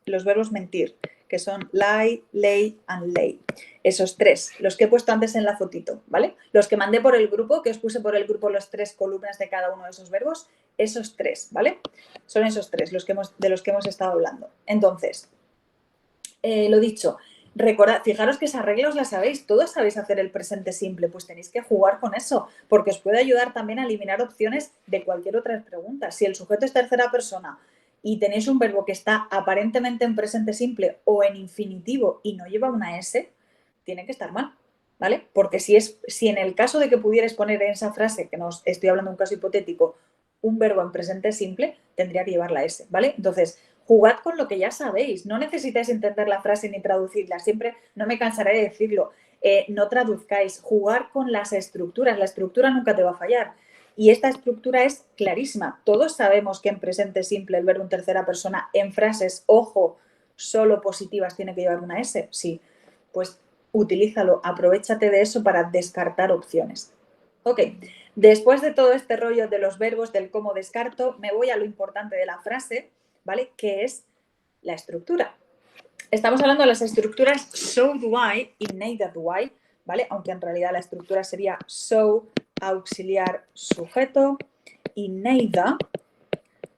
los verbos mentir, que son lie, lay and lay. Esos 3, los que he puesto antes en la fotito, ¿vale? Los que mandé por el grupo, que os puse por el grupo las 3 columnas de cada uno de esos verbos, esos 3, ¿vale? Son esos 3 de los que hemos estado hablando. Entonces, lo dicho, recordad, fijaros que esas reglas las sabéis, todos sabéis hacer el presente simple, pues tenéis que jugar con eso, porque os puede ayudar también a eliminar opciones de cualquier otra pregunta. Si el sujeto es tercera persona y tenéis un verbo que está aparentemente en presente simple o en infinitivo y no lleva una S, tiene que estar mal, ¿vale? Porque si en el caso de que pudierais poner en esa frase, que nos estoy hablando de un caso hipotético, un verbo en presente simple, tendría que llevar la S, ¿vale? Entonces, jugad con lo que ya sabéis, no necesitáis entender la frase ni traducirla, siempre, no me cansaré de decirlo, no traduzcáis, jugar con las estructuras, la estructura nunca te va a fallar. Y esta estructura es clarísima. Todos sabemos que en presente simple el verbo en tercera persona en frases, ojo, solo positivas tiene que llevar una S. Sí, pues utilízalo, aprovéchate de eso para descartar opciones. Ok, después de todo este rollo de los verbos, del cómo descarto, me voy a lo importante de la frase, ¿vale? Que es la estructura. Estamos hablando de las estructuras so do I y neither do I, ¿vale? Aunque en realidad la estructura sería so, auxiliar, sujeto y neither,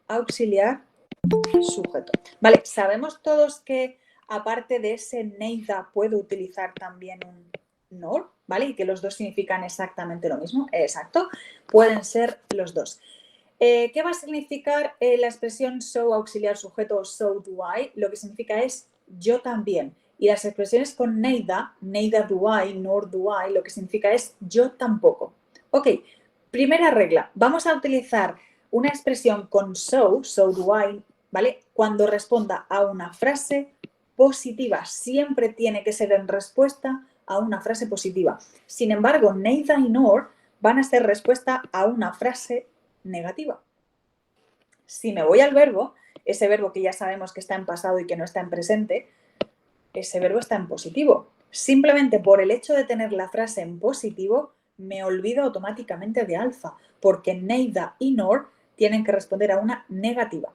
auxiliar, sujeto. Vale, sabemos todos que aparte de ese neither puedo utilizar también un nor, ¿vale? Y que los dos significan exactamente lo mismo. Exacto, pueden ser los dos. ¿Qué va a significar la expresión so, auxiliar, sujeto o so do I? Lo que significa es yo también. Y las expresiones con neither, neither do I, nor do I, lo que significa es yo tampoco. Ok, primera regla. Vamos a utilizar una expresión con so do I, ¿vale? Cuando responda a una frase positiva. Siempre tiene que ser en respuesta a una frase positiva. Sin embargo, neither y nor van a ser respuesta a una frase negativa. Si me voy al verbo, ese verbo que ya sabemos que está en pasado y que no está en presente, ese verbo está en positivo. Simplemente por el hecho de tener la frase en positivo, me olvido automáticamente de alfa, porque neither y nor tienen que responder a una negativa.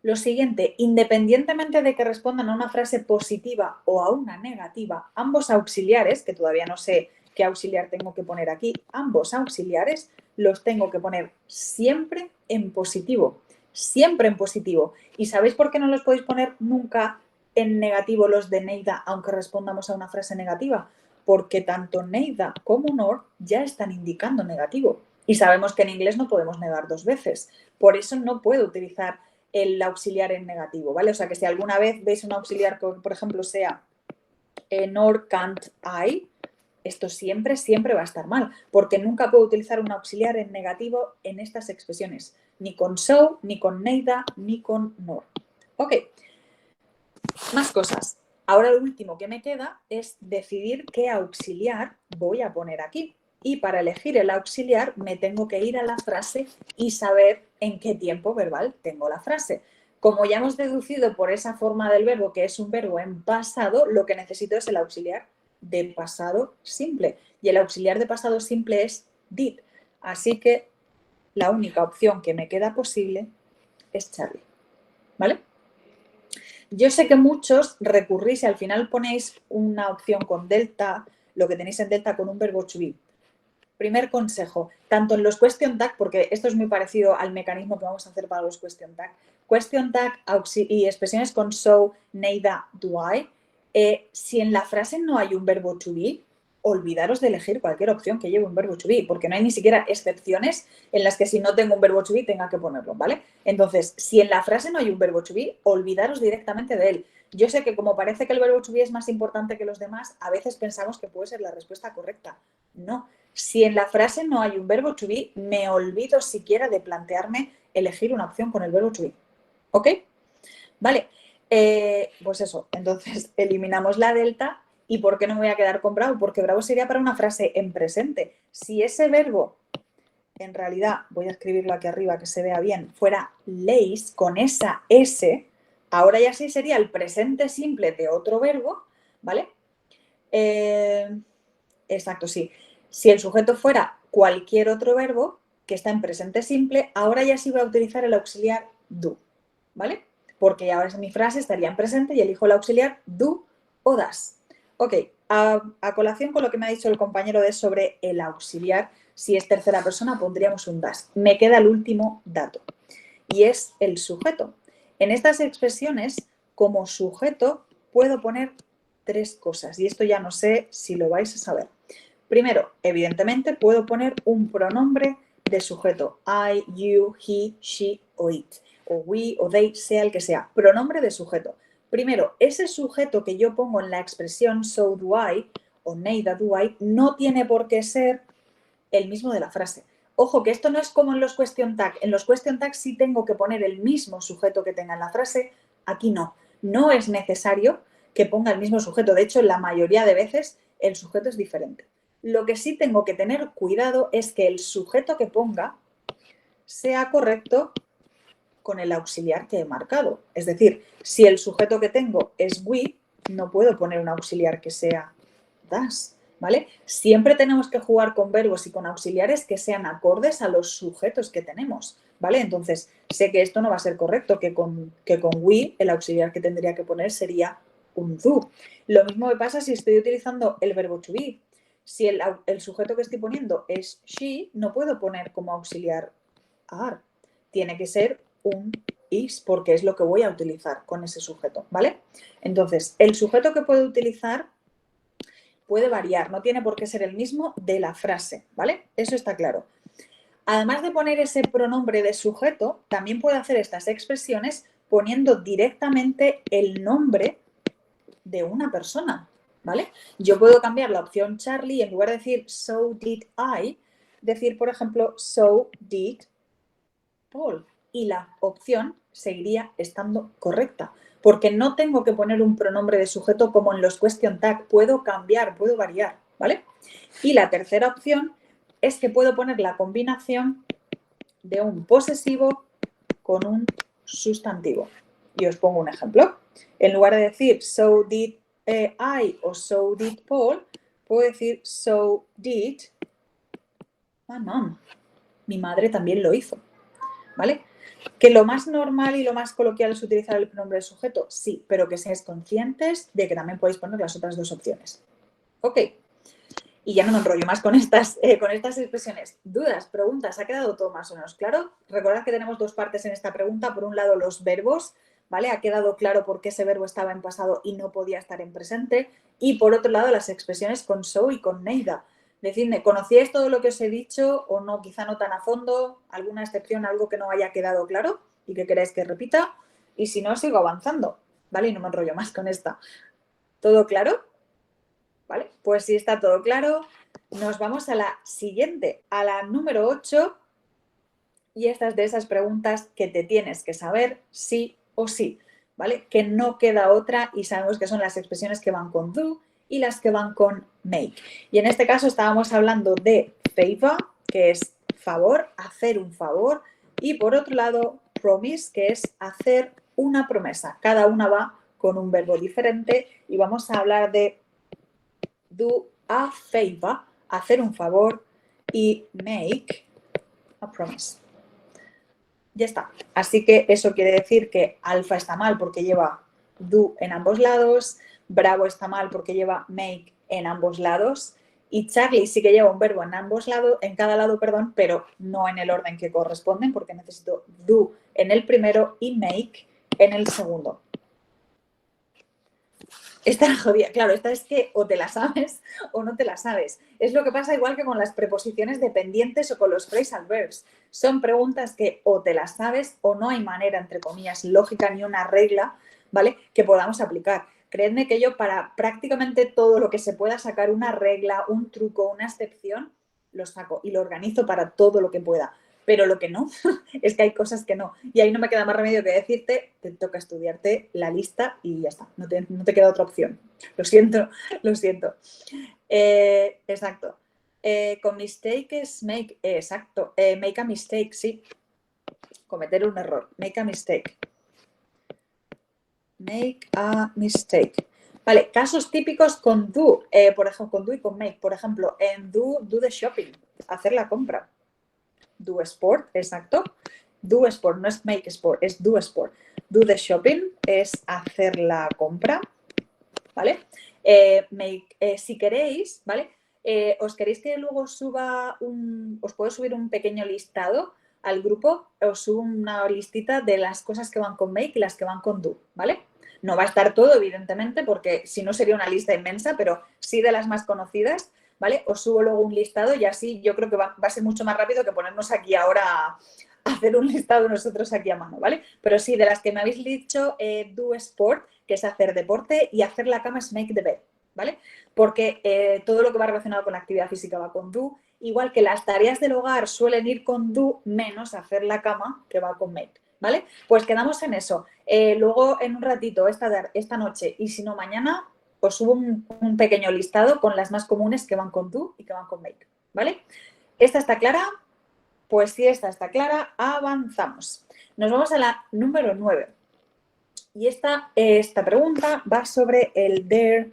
Lo siguiente, independientemente de que respondan a una frase positiva o a una negativa, ambos auxiliares, que todavía no sé qué auxiliar tengo que poner aquí, ambos auxiliares los tengo que poner siempre en positivo. Siempre en positivo. ¿Y sabéis por qué no los podéis poner nunca en negativo los de neither, aunque respondamos a una frase negativa? Porque tanto neither como nor ya están indicando negativo. Y sabemos que en inglés no podemos negar dos veces. Por eso no puedo utilizar el auxiliar en negativo, ¿vale? O sea que si alguna vez veis un auxiliar que, por ejemplo, sea nor, can't, I, esto siempre, siempre va a estar mal, porque nunca puedo utilizar un auxiliar en negativo en estas expresiones, ni con so, ni con neither, ni con nor. Ok, más cosas. Ahora lo último que me queda es decidir qué auxiliar voy a poner aquí. Y para elegir el auxiliar me tengo que ir a la frase y saber en qué tiempo verbal tengo la frase. Como ya hemos deducido por esa forma del verbo que es un verbo en pasado, lo que necesito es el auxiliar de pasado simple. Y el auxiliar de pasado simple es did. Así que la única opción que me queda posible es Charlie. ¿Vale? Yo sé que muchos recurrís y al final ponéis una opción con delta, lo que tenéis en delta con un verbo to be. Primer consejo, tanto en los question tag, porque esto es muy parecido al mecanismo que vamos a hacer para los question tag y expresiones con so, neither, do I, si en la frase no hay un verbo to be, olvidaros de elegir cualquier opción que lleve un verbo to be, porque no hay ni siquiera excepciones en las que si no tengo un verbo to be tenga que ponerlo, ¿vale? Entonces, si en la frase no hay un verbo to be, olvidaros directamente de él. Yo sé que como parece que el verbo to be es más importante que los demás, a veces pensamos que puede ser la respuesta correcta. No. Si en la frase no hay un verbo to be, me olvido siquiera de plantearme elegir una opción con el verbo to be. ¿Ok? Vale. Pues eso, entonces eliminamos la delta. ¿Y por qué no me voy a quedar con bravo? Porque bravo sería para una frase en presente. Si ese verbo, en realidad, voy a escribirlo aquí arriba que se vea bien, fuera lace con esa S, ahora ya sí sería el presente simple de otro verbo, ¿vale? Exacto, sí. Si el sujeto fuera cualquier otro verbo que está en presente simple, ahora ya sí voy a utilizar el auxiliar do, ¿vale? Porque ahora mi frase estaría en presente y elijo el auxiliar do o das. Ok, a colación con lo que me ha dicho el compañero de sobre el auxiliar, si es tercera persona pondríamos un das. Me queda el último dato y es el sujeto. En estas expresiones, como sujeto, puedo poner tres cosas y esto ya no sé si lo vais a saber. Primero, evidentemente, puedo poner un pronombre de sujeto. I, you, he, she o it. O we o they, sea el que sea. Pronombre de sujeto. Primero, ese sujeto que yo pongo en la expresión so do I o neither do I no tiene por qué ser el mismo de la frase. Ojo, que esto no es como en los question tag. En los question tag sí tengo que poner el mismo sujeto que tenga en la frase. Aquí no. No es necesario que ponga el mismo sujeto. De hecho, la mayoría de veces el sujeto es diferente. Lo que sí tengo que tener cuidado es que el sujeto que ponga sea correcto con el auxiliar que he marcado. Es decir, si el sujeto que tengo es we, no puedo poner un auxiliar que sea das, ¿vale? Siempre tenemos que jugar con verbos y con auxiliares que sean acordes a los sujetos que tenemos, ¿vale? Entonces, sé que esto no va a ser correcto, que con we el auxiliar que tendría que poner sería un do. Lo mismo me pasa si estoy utilizando el verbo to be. Si el sujeto que estoy poniendo es she, no puedo poner como auxiliar are. Tiene que ser un is porque es lo que voy a utilizar con ese sujeto, ¿vale? Entonces, el sujeto que puedo utilizar puede variar, no tiene por qué ser el mismo de la frase, ¿vale? Eso está claro. Además de poner ese pronombre de sujeto, también puedo hacer estas expresiones poniendo directamente el nombre de una persona, ¿vale? Yo puedo cambiar la opción Charlie y en lugar de decir so did I, decir, por ejemplo, so did Paul. Y la opción seguiría estando correcta, porque no tengo que poner un pronombre de sujeto como en los question tag. Puedo cambiar, puedo variar, ¿vale? Y la tercera opción es que puedo poner la combinación de un posesivo con un sustantivo. Y os pongo un ejemplo. En lugar de decir so did I o so did Paul, puedo decir so did my mom. Mi madre también lo hizo. ¿Vale? ¿Que lo más normal y lo más coloquial es utilizar el pronombre del sujeto? Sí, pero que seáis conscientes de que también podéis poner las otras dos opciones. Ok. Y ya no me enrollo más con estas expresiones. ¿Dudas? ¿Preguntas? ¿Ha quedado todo más o menos claro? Recordad que tenemos dos partes en esta pregunta. Por un lado, los verbos, ¿vale? Ha quedado claro por qué ese verbo estaba en pasado y no podía estar en presente. Y por otro lado, las expresiones con so y con neither. Decidme, ¿conocíais todo lo que os he dicho o no? Quizá no tan a fondo, alguna excepción, algo que no haya quedado claro y que queráis que repita. Y si no, sigo avanzando, ¿vale? Y no me enrollo más con esta. ¿Todo claro? ¿Vale? Pues si está todo claro, nos vamos a la siguiente, a la número 8. Y esta es de esas preguntas que te tienes que saber sí o sí, ¿vale? Que no queda otra y sabemos que son las expresiones que van con do y las que van con make. Y en este caso estábamos hablando de favor, que es favor, hacer un favor, y por otro lado, promise, que es hacer una promesa. Cada una va con un verbo diferente y vamos a hablar de do a favor, hacer un favor, y make a promise. Ya está. Así que eso quiere decir que alfa está mal porque lleva do en ambos lados, bravo está mal porque lleva make en ambos lados, y Charlie sí que lleva un verbo en ambos lados, en cada lado, perdón, pero no en el orden que corresponden porque necesito do en el primero y make en el segundo. Esta la jodida, claro, esta es que o te la sabes o no te la sabes. Es lo que pasa igual que con las preposiciones dependientes o con los phrasal verbs. Son preguntas que o te las sabes o no hay manera, entre comillas, lógica ni una regla, ¿vale?, que podamos aplicar. Creedme que yo para prácticamente todo lo que se pueda sacar una regla, un truco, una excepción, lo saco y lo organizo para todo lo que pueda. Pero lo que no, es que hay cosas que no. Y ahí no me queda más remedio que decirte, te toca estudiarte la lista y ya está. No te queda otra opción. Lo siento, lo siento. Exacto. Con mistake es make, exacto. Make a mistake, sí. Cometer un error. Make a mistake. Make a mistake. Vale, casos típicos con do, por ejemplo, con do y con make. Por ejemplo, en do the shopping, hacer la compra. Do sport, exacto. Do sport, no es make sport, es do sport. Do the shopping es hacer la compra, ¿vale? Si queréis, ¿vale? ¿Os queréis que luego os puedo subir un pequeño listado al grupo? Os subo una listita de las cosas que van con make y las que van con do, ¿vale? No va a estar todo, evidentemente, porque si no sería una lista inmensa, pero sí de las más conocidas, ¿vale? Os subo luego un listado y así yo creo que va a ser mucho más rápido que ponernos aquí ahora a hacer un listado nosotros aquí a mano, ¿vale? Pero sí, de las que me habéis dicho, do sport, que es hacer deporte, y hacer la cama es make the bed, ¿vale? Porque todo lo que va relacionado con la actividad física va con do, igual que las tareas del hogar suelen ir con do, menos hacer la cama, que va con make, ¿vale? Pues quedamos en eso. Luego, en un ratito, esta noche, y si no mañana, os subo un pequeño listado con las más comunes que van con do y que van con make, ¿vale? ¿Esta está clara? Pues si esta está clara, avanzamos. Nos vamos a la número 9. Y esta pregunta va sobre el there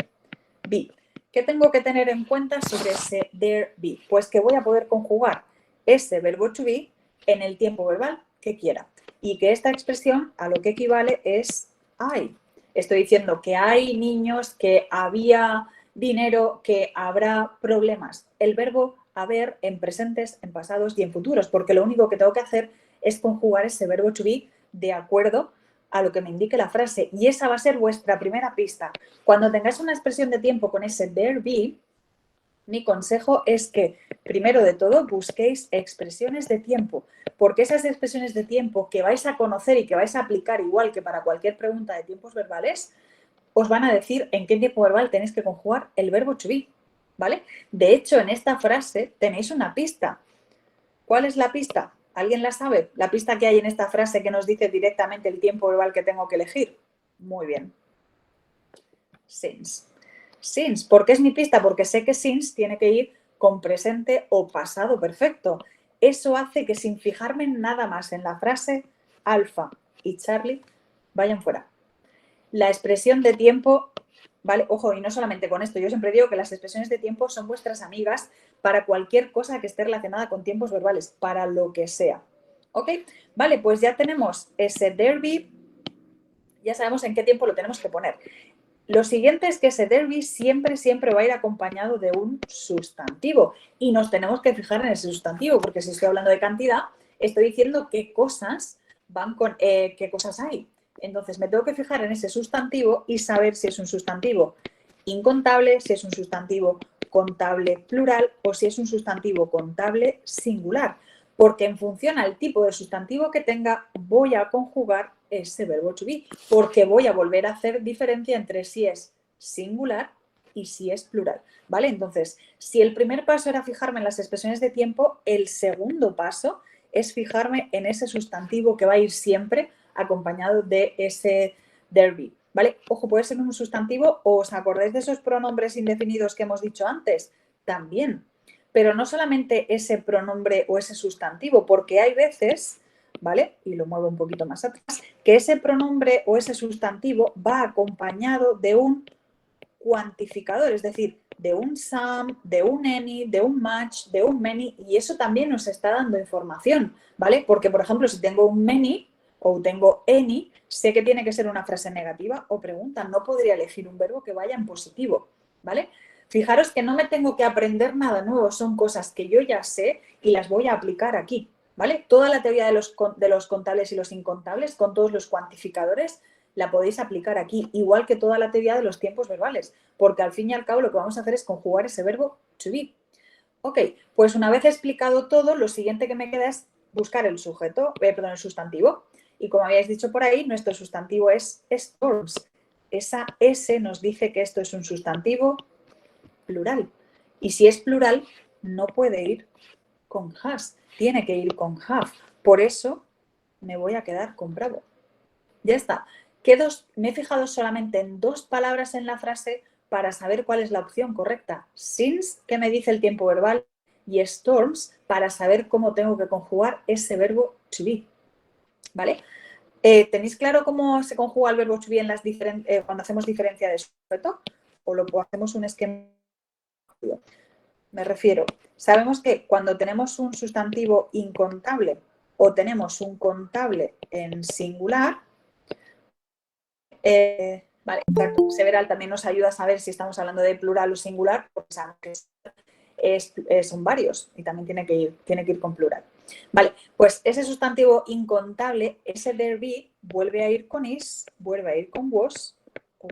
be. ¿Qué tengo que tener en cuenta sobre ese there be? Pues que voy a poder conjugar ese verbo to be en el tiempo verbal que quiera. Y que esta expresión a lo que equivale es hay. Estoy diciendo que hay niños, que había dinero, que habrá problemas. El verbo haber en presentes, en pasados y en futuros, porque lo único que tengo que hacer es conjugar ese verbo to be de acuerdo a lo que me indique la frase. Y esa va a ser vuestra primera pista. Cuando tengáis una expresión de tiempo con ese there be, mi consejo es que, primero de todo, busquéis expresiones de tiempo, porque esas expresiones de tiempo que vais a conocer y que vais a aplicar igual que para cualquier pregunta de tiempos verbales, os van a decir en qué tiempo verbal tenéis que conjugar el verbo to be, ¿vale? De hecho, en esta frase tenéis una pista. ¿Cuál es la pista? ¿Alguien la sabe? La pista que hay en esta frase que nos dice directamente el tiempo verbal que tengo que elegir. Muy bien. Since. Since. ¿Por qué es mi pista? Porque sé que since tiene que ir con presente o pasado perfecto. Eso hace que sin fijarme nada más en la frase, Alfa y Charlie vayan fuera. La expresión de tiempo, ¿vale? Ojo, y no solamente con esto, yo siempre digo que las expresiones de tiempo son vuestras amigas para cualquier cosa que esté relacionada con tiempos verbales, para lo que sea. ¿Ok? Vale, pues ya tenemos ese derby, ya sabemos en qué tiempo lo tenemos que poner. Lo siguiente es que ese derby siempre va a ir acompañado de un sustantivo y nos tenemos que fijar en ese sustantivo, porque si estoy hablando de cantidad, estoy diciendo qué cosas van con qué cosas hay. Entonces me tengo que fijar en ese sustantivo y saber si es un sustantivo incontable, si es un sustantivo contable plural o si es un sustantivo contable singular, porque en función al tipo de sustantivo que tenga voy a conjugar ese verbo to be, porque voy a volver a hacer diferencia entre si es singular y si es plural, ¿vale? Entonces, si el primer paso era fijarme en las expresiones de tiempo, el segundo paso es fijarme en ese sustantivo que va a ir siempre acompañado de ese derby, ¿vale? Ojo, puede ser un sustantivo o os acordáis de esos pronombres indefinidos que hemos dicho antes, también. Pero no solamente ese pronombre o ese sustantivo, porque hay veces, ¿vale? Y lo muevo un poquito más atrás, que ese pronombre o ese sustantivo va acompañado de un cuantificador, es decir, de un some, de un any, de un much, de un many, y eso también nos está dando información, ¿vale? Porque, por ejemplo, si tengo un many o tengo any, sé que tiene que ser una frase negativa o pregunta, no podría elegir un verbo que vaya en positivo, ¿vale? Fijaros que no me tengo que aprender nada nuevo, son cosas que yo ya sé y las voy a aplicar aquí, ¿vale? Toda la teoría de los contables y los incontables, con todos los cuantificadores, la podéis aplicar aquí, igual que toda la teoría de los tiempos verbales, porque al fin y al cabo lo que vamos a hacer es conjugar ese verbo to be. Ok, pues una vez explicado todo, lo siguiente que me queda es buscar el sujeto, perdón, el sustantivo. Y como habíais dicho por ahí, nuestro sustantivo es storms. Esa S nos dice que esto es un sustantivo plural. Y si es plural, no puede ir con has, tiene que ir con have. Por eso me voy a quedar con bravo. Ya está. Me he fijado solamente en dos palabras en la frase para saber cuál es la opción correcta. Since, que me dice el tiempo verbal, y storms, para saber cómo tengo que conjugar ese verbo to be. ¿Vale? ¿Tenéis claro cómo se conjuga el verbo to be en cuando hacemos diferencia de sujeto? ¿O hacemos un esquema? Me refiero, sabemos que cuando tenemos un sustantivo incontable o tenemos un contable en singular, vale, exacto. Several también nos ayuda a saber si estamos hablando de plural o singular, porque sabemos que son varios y también tiene que ir con plural. Vale, pues ese sustantivo incontable, ese there be, vuelve a ir con is, vuelve a ir con was o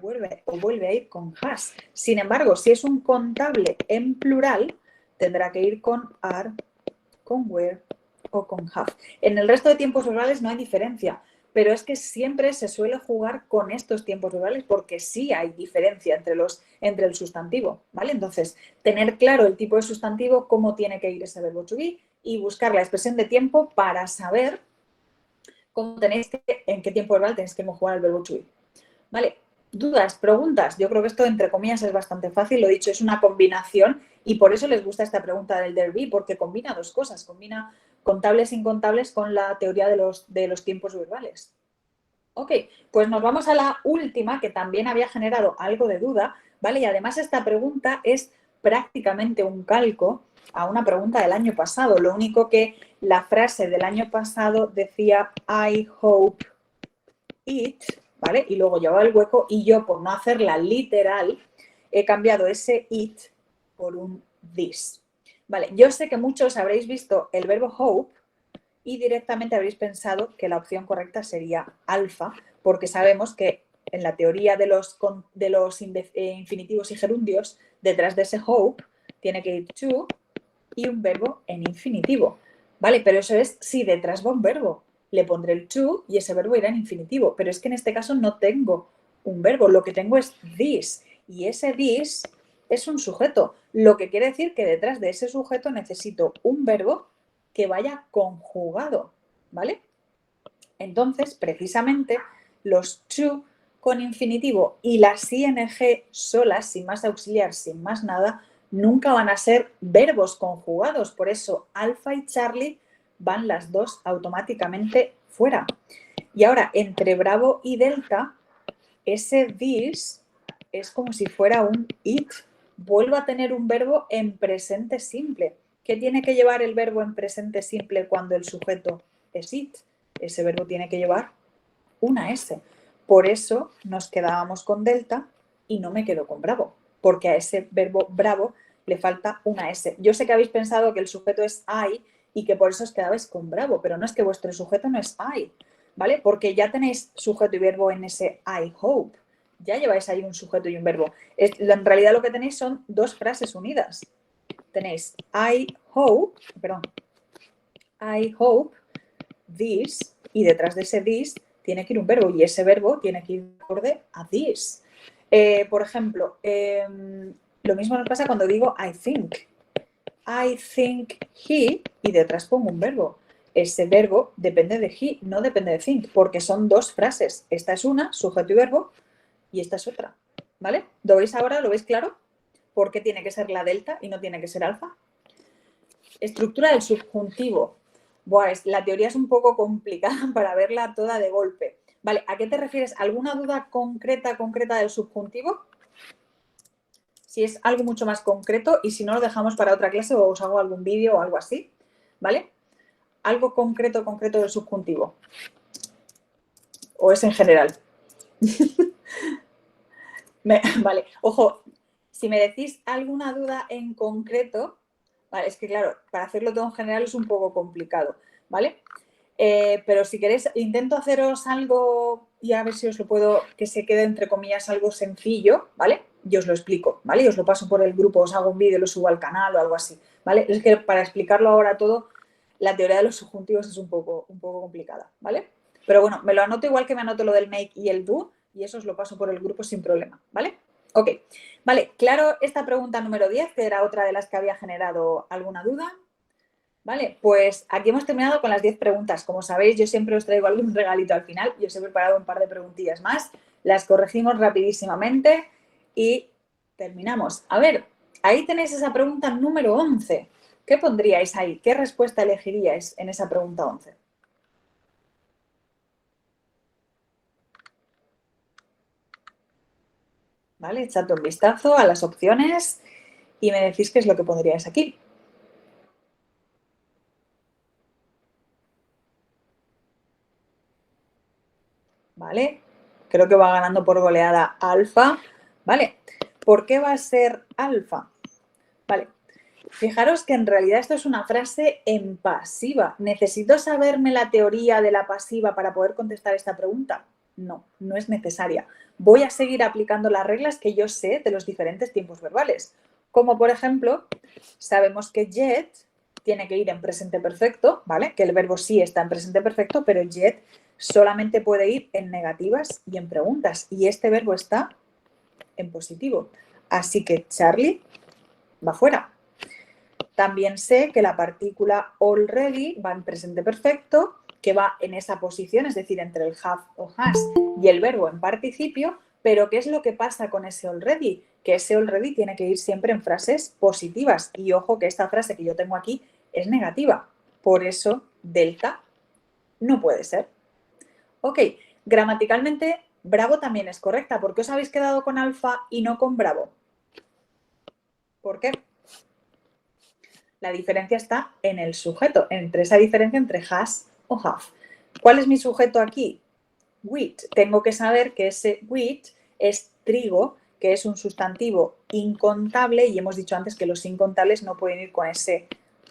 vuelve a ir con has. Sin embargo, si es un contable en plural, tendrá que ir con are, con were o con have. En el resto de tiempos verbales no hay diferencia, pero es que siempre se suele jugar con estos tiempos verbales porque sí hay diferencia entre el sustantivo, ¿vale? Entonces, tener claro el tipo de sustantivo, cómo tiene que ir ese verbo to be y buscar la expresión de tiempo para saber en qué tiempo verbal tenéis que conjugar el verbo to be, ¿vale? ¿Dudas? ¿Preguntas? Yo creo que esto, entre comillas, es bastante fácil. Lo dicho, es una combinación y por eso les gusta esta pregunta del there be, porque combina dos cosas. Combina contables e incontables con la teoría de los tiempos verbales. Ok, pues nos vamos a la última, que también había generado algo de duda, ¿vale? Y además esta pregunta es prácticamente un calco a una pregunta del año pasado. Lo único que la frase del año pasado decía I hope it, ¿vale? Y luego llevaba el hueco y yo, por no hacerla literal, he cambiado ese it por un this. Vale, yo sé que muchos habréis visto el verbo hope y directamente habréis pensado que la opción correcta sería alfa, porque sabemos que en la teoría de los infinitivos y gerundios, detrás de ese hope tiene que ir to y un verbo en infinitivo. ¿Vale? Pero eso es si detrás va un verbo. Le pondré el to y ese verbo irá en infinitivo. Pero es que en este caso no tengo un verbo, lo que tengo es this. Y ese this es un sujeto, lo que quiere decir que detrás de ese sujeto necesito un verbo que vaya conjugado, ¿vale? Entonces, precisamente, los to con infinitivo y las ing solas, sin más auxiliar, sin más nada, Nunca van a ser verbos conjugados, por eso Alfa y Charlie van las dos automáticamente fuera. Y ahora, entre Bravo y Delta, ese this es como si fuera un it. Vuelvo a tener un verbo en presente simple. ¿Qué tiene que llevar el verbo en presente simple cuando el sujeto es it? Ese verbo tiene que llevar una S. Por eso nos quedábamos con Delta y no me quedo con Bravo, porque a ese verbo Bravo le falta una S. Yo sé que habéis pensado que el sujeto es I y que por eso os quedabais con Bravo, pero no, es que vuestro sujeto no es I, ¿vale? Porque ya tenéis sujeto y verbo en ese I hope. Ya lleváis ahí un sujeto y un verbo. En realidad lo que tenéis son dos frases unidas. Tenéis I hope this, y detrás de ese this tiene que ir un verbo, y ese verbo tiene que ir acorde a this. Por ejemplo, lo mismo nos pasa cuando digo I think. I think he, y detrás pongo un verbo. Ese verbo depende de he, no depende de think, porque son dos frases. Esta es una, sujeto y verbo, y esta es otra. ¿Vale? ¿Lo veis ahora? ¿Lo veis claro? ¿Por qué tiene que ser la delta y no tiene que ser alfa? Estructura del subjuntivo. Buah, la teoría es un poco complicada para verla toda de golpe. Vale, ¿a qué te refieres? ¿Alguna duda concreta del subjuntivo? Si es algo mucho más concreto, y si no lo dejamos para otra clase o os hago algún vídeo o algo así, ¿vale? Algo concreto del subjuntivo. ¿O es en general? Vale, ojo, si me decís alguna duda en concreto, vale, es que claro, para hacerlo todo en general es un poco complicado, ¿vale? Pero si queréis, intento haceros algo y a ver si os lo puedo, que se quede entre comillas algo sencillo, ¿vale? Y os lo explico, ¿vale? Y os lo paso por el grupo, os hago un vídeo, lo subo al canal o algo así, ¿vale? Es que para explicarlo ahora todo, la teoría de los subjuntivos es un poco complicada, ¿vale? Pero bueno, me lo anoto igual que me anoto lo del make y el do, y eso os lo paso por el grupo sin problema, ¿vale? Ok, vale, claro, esta pregunta número 10, que era otra de las que había generado alguna duda. Vale, pues aquí hemos terminado con las 10 preguntas. Como sabéis, yo siempre os traigo algún regalito al final y os he preparado un par de preguntillas más. Las corregimos rapidísimamente y terminamos. A ver, ahí tenéis esa pregunta número 11. ¿Qué pondríais ahí? ¿Qué respuesta elegiríais en esa pregunta 11? ¿Vale? Echad un vistazo a las opciones y me decís qué es lo que pondríais aquí. ¿Vale? Creo que va ganando por goleada alfa. ¿Vale? ¿Por qué va a ser alfa? Vale. Fijaros que en realidad esto es una frase en pasiva. ¿Necesito saberme la teoría de la pasiva para poder contestar esta pregunta? No, no es necesaria. Voy a seguir aplicando las reglas que yo sé de los diferentes tiempos verbales. Como por ejemplo, sabemos que jet tiene que ir en presente perfecto, ¿vale? Que el verbo sí está en presente perfecto, pero jet solamente puede ir en negativas y en preguntas. Y este verbo está en positivo. Así que Charlie va fuera. También sé que la partícula already va en presente perfecto, que va en esa posición, es decir, entre el have o has y el verbo en participio, pero ¿qué es lo que pasa con ese already? Que ese already tiene que ir siempre en frases positivas. Y ojo que esta frase que yo tengo aquí es negativa. Por eso, delta no puede ser. Ok, gramaticalmente, bravo también es correcta. ¿Por qué os habéis quedado con alfa y no con bravo? ¿Por qué? La diferencia está en el sujeto, entre esa diferencia entre has o have. ¿Cuál es mi sujeto aquí? Wheat. Tengo que saber que ese wheat es trigo, que es un sustantivo incontable, y hemos dicho antes que los incontables no pueden ir con ese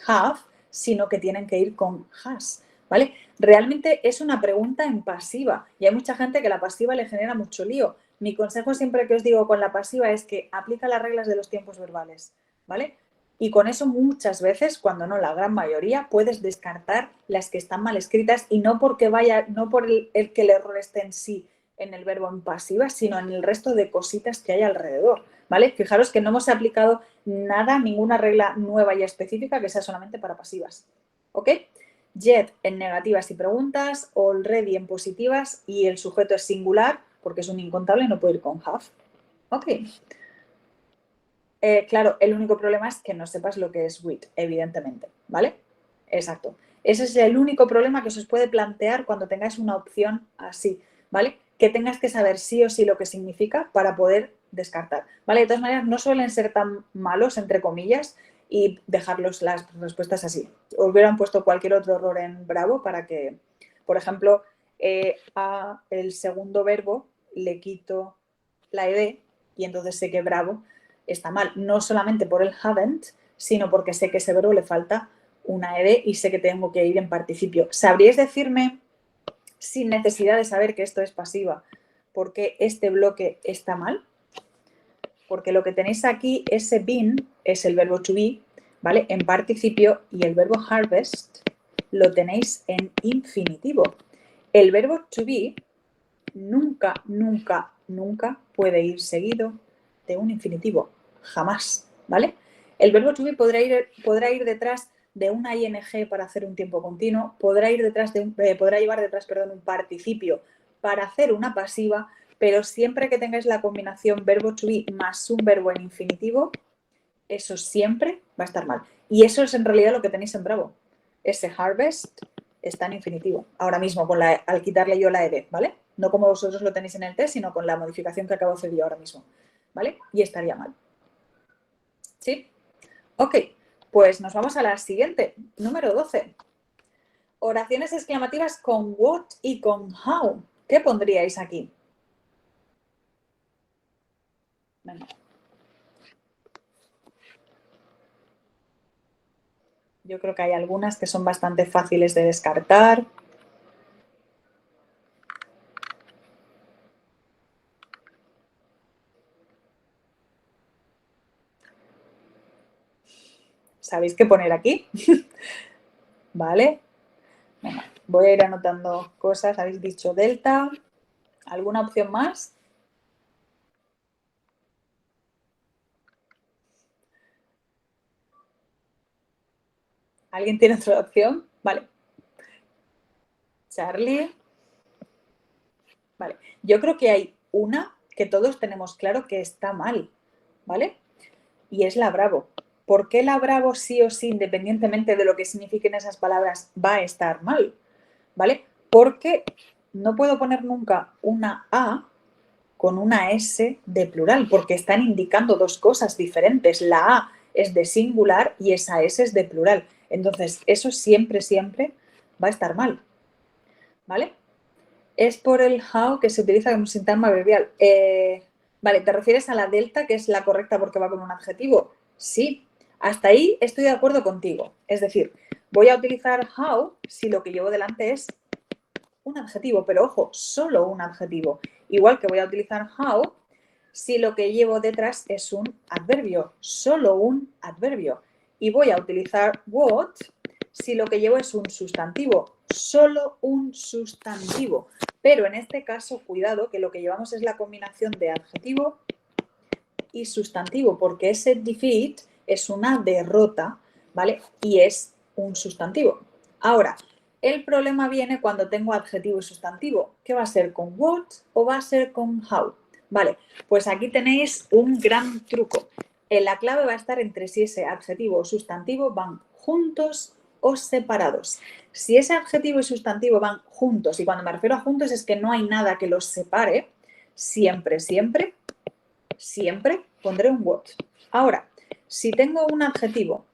have, sino que tienen que ir con has. ¿Vale? Realmente es una pregunta en pasiva y hay mucha gente que la pasiva le genera mucho lío. Mi consejo siempre que os digo con la pasiva es que aplica las reglas de los tiempos verbales, ¿vale? Y con eso muchas veces, cuando no la gran mayoría, puedes descartar las que están mal escritas y no porque no por el que el error esté en sí en el verbo en pasiva, sino en el resto de cositas que hay alrededor, ¿vale? Fijaros que no hemos aplicado nada, ninguna regla nueva y específica que sea solamente para pasivas, ¿ok? Jet en negativas y preguntas, already en positivas y el sujeto es singular porque es un incontable y no puede ir con have, ¿ok? Claro, el único problema es que no sepas lo que es with, evidentemente, ¿vale? Exacto. Ese es el único problema que se os puede plantear cuando tengáis una opción así, ¿vale? Que tengas que saber sí o sí lo que significa para poder descartar, ¿vale? De todas maneras, no suelen ser tan malos, entre comillas, y dejarlos las respuestas así. Os hubieran puesto cualquier otro error en Bravo para que, por ejemplo, a el segundo verbo le quito la ed y entonces sé que Bravo está mal, no solamente por el haven't, sino porque sé que ese verbo le falta una ed y sé que tengo que ir en participio. ¿Sabríais decirme, sin necesidad de saber que esto es pasiva, por qué este bloque está mal? Porque lo que tenéis aquí, ese been, es el verbo to be, ¿vale? En participio, y el verbo harvest lo tenéis en infinitivo. El verbo to be nunca, nunca, nunca puede ir seguido de un infinitivo. Jamás, ¿vale? El verbo to be podrá ir detrás de una ing para hacer un tiempo continuo, podrá llevar detrás, perdón, un participio para hacer una pasiva, pero siempre que tengáis la combinación verbo to be más un verbo en infinitivo, eso siempre va a estar mal. Y eso es en realidad lo que tenéis en Bravo. Ese harvest está en infinitivo. Ahora mismo, al quitarle yo la ed, ¿vale? No como vosotros lo tenéis en el test, sino con la modificación que acabo de hacer yo ahora mismo, ¿vale? Y estaría mal. ¿Sí? Ok, pues nos vamos a la siguiente, número 12. Oraciones exclamativas con what y con how. ¿Qué pondríais aquí? Venga. Yo creo que hay algunas que son bastante fáciles de descartar. ¿Sabéis qué poner aquí? ¿Vale? Venga, voy a ir anotando cosas. Habéis dicho delta. ¿Alguna opción más? ¿Alguien tiene otra opción? Vale. Charlie. Vale. Yo creo que hay una que todos tenemos claro que está mal, ¿vale? Y es la Bravo. ¿Por qué la Bravo sí o sí, independientemente de lo que signifiquen esas palabras, va a estar mal? ¿Vale? Porque no puedo poner nunca una A con una S de plural, porque están indicando dos cosas diferentes. La A es de singular y esa S es de plural. Entonces, eso siempre, siempre va a estar mal. ¿Vale? Es por el how que se utiliza como sintagma adverbial. Vale, ¿te refieres a la delta, que es la correcta porque va con un adjetivo? Sí, hasta ahí estoy de acuerdo contigo. Es decir, voy a utilizar how si lo que llevo delante es un adjetivo, pero ojo, solo un adjetivo. Igual que voy a utilizar how si lo que llevo detrás es un adverbio, solo un adverbio. Y voy a utilizar what si lo que llevo es un sustantivo, solo un sustantivo. Pero en este caso, cuidado, que lo que llevamos es la combinación de adjetivo y sustantivo, porque ese defeat es una derrota, ¿vale? Y es un sustantivo. Ahora, el problema viene cuando tengo adjetivo y sustantivo. ¿Qué va a ser con what o va a ser con how? Vale, pues aquí tenéis un gran truco. La clave va a estar entre si ese adjetivo o sustantivo van juntos o separados. Si ese adjetivo y sustantivo van juntos, y cuando me refiero a juntos es que no hay nada que los separe, siempre, siempre, siempre pondré un what. Ahora, si tengo un adjetivo,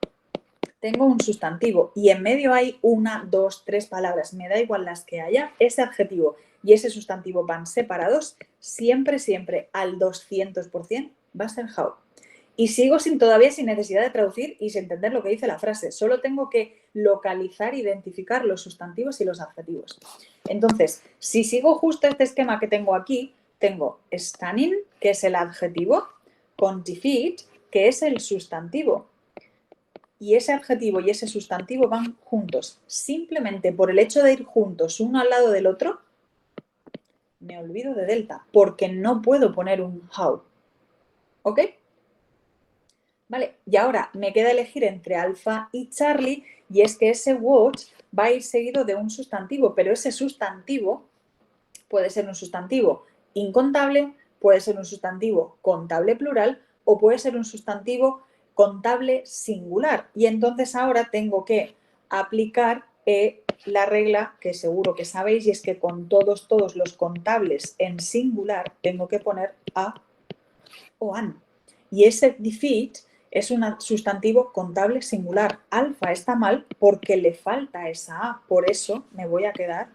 tengo un sustantivo y en medio hay una, dos, tres palabras, me da igual las que haya, ese adjetivo y ese sustantivo van separados, siempre, siempre al 200% va a ser how. Y sigo todavía sin necesidad de traducir y sin entender lo que dice la frase. Solo tengo que localizar, identificar los sustantivos y los adjetivos. Entonces, si sigo justo este esquema que tengo aquí, tengo stunning, que es el adjetivo, con defeat, que es el sustantivo. Y ese adjetivo y ese sustantivo van juntos. Simplemente por el hecho de ir juntos uno al lado del otro, me olvido de delta, porque no puedo poner un how. ¿Ok? Vale, y ahora me queda elegir entre Alfa y Charlie, y es que ese what va a ir seguido de un sustantivo, pero ese sustantivo puede ser un sustantivo incontable, puede ser un sustantivo contable plural, o puede ser un sustantivo contable singular. Y entonces ahora tengo que aplicar la regla que seguro que sabéis, y es que con todos los contables en singular tengo que poner a o an. Y ese defeat es un sustantivo contable singular. Alfa está mal porque le falta esa a. Por eso me voy a quedar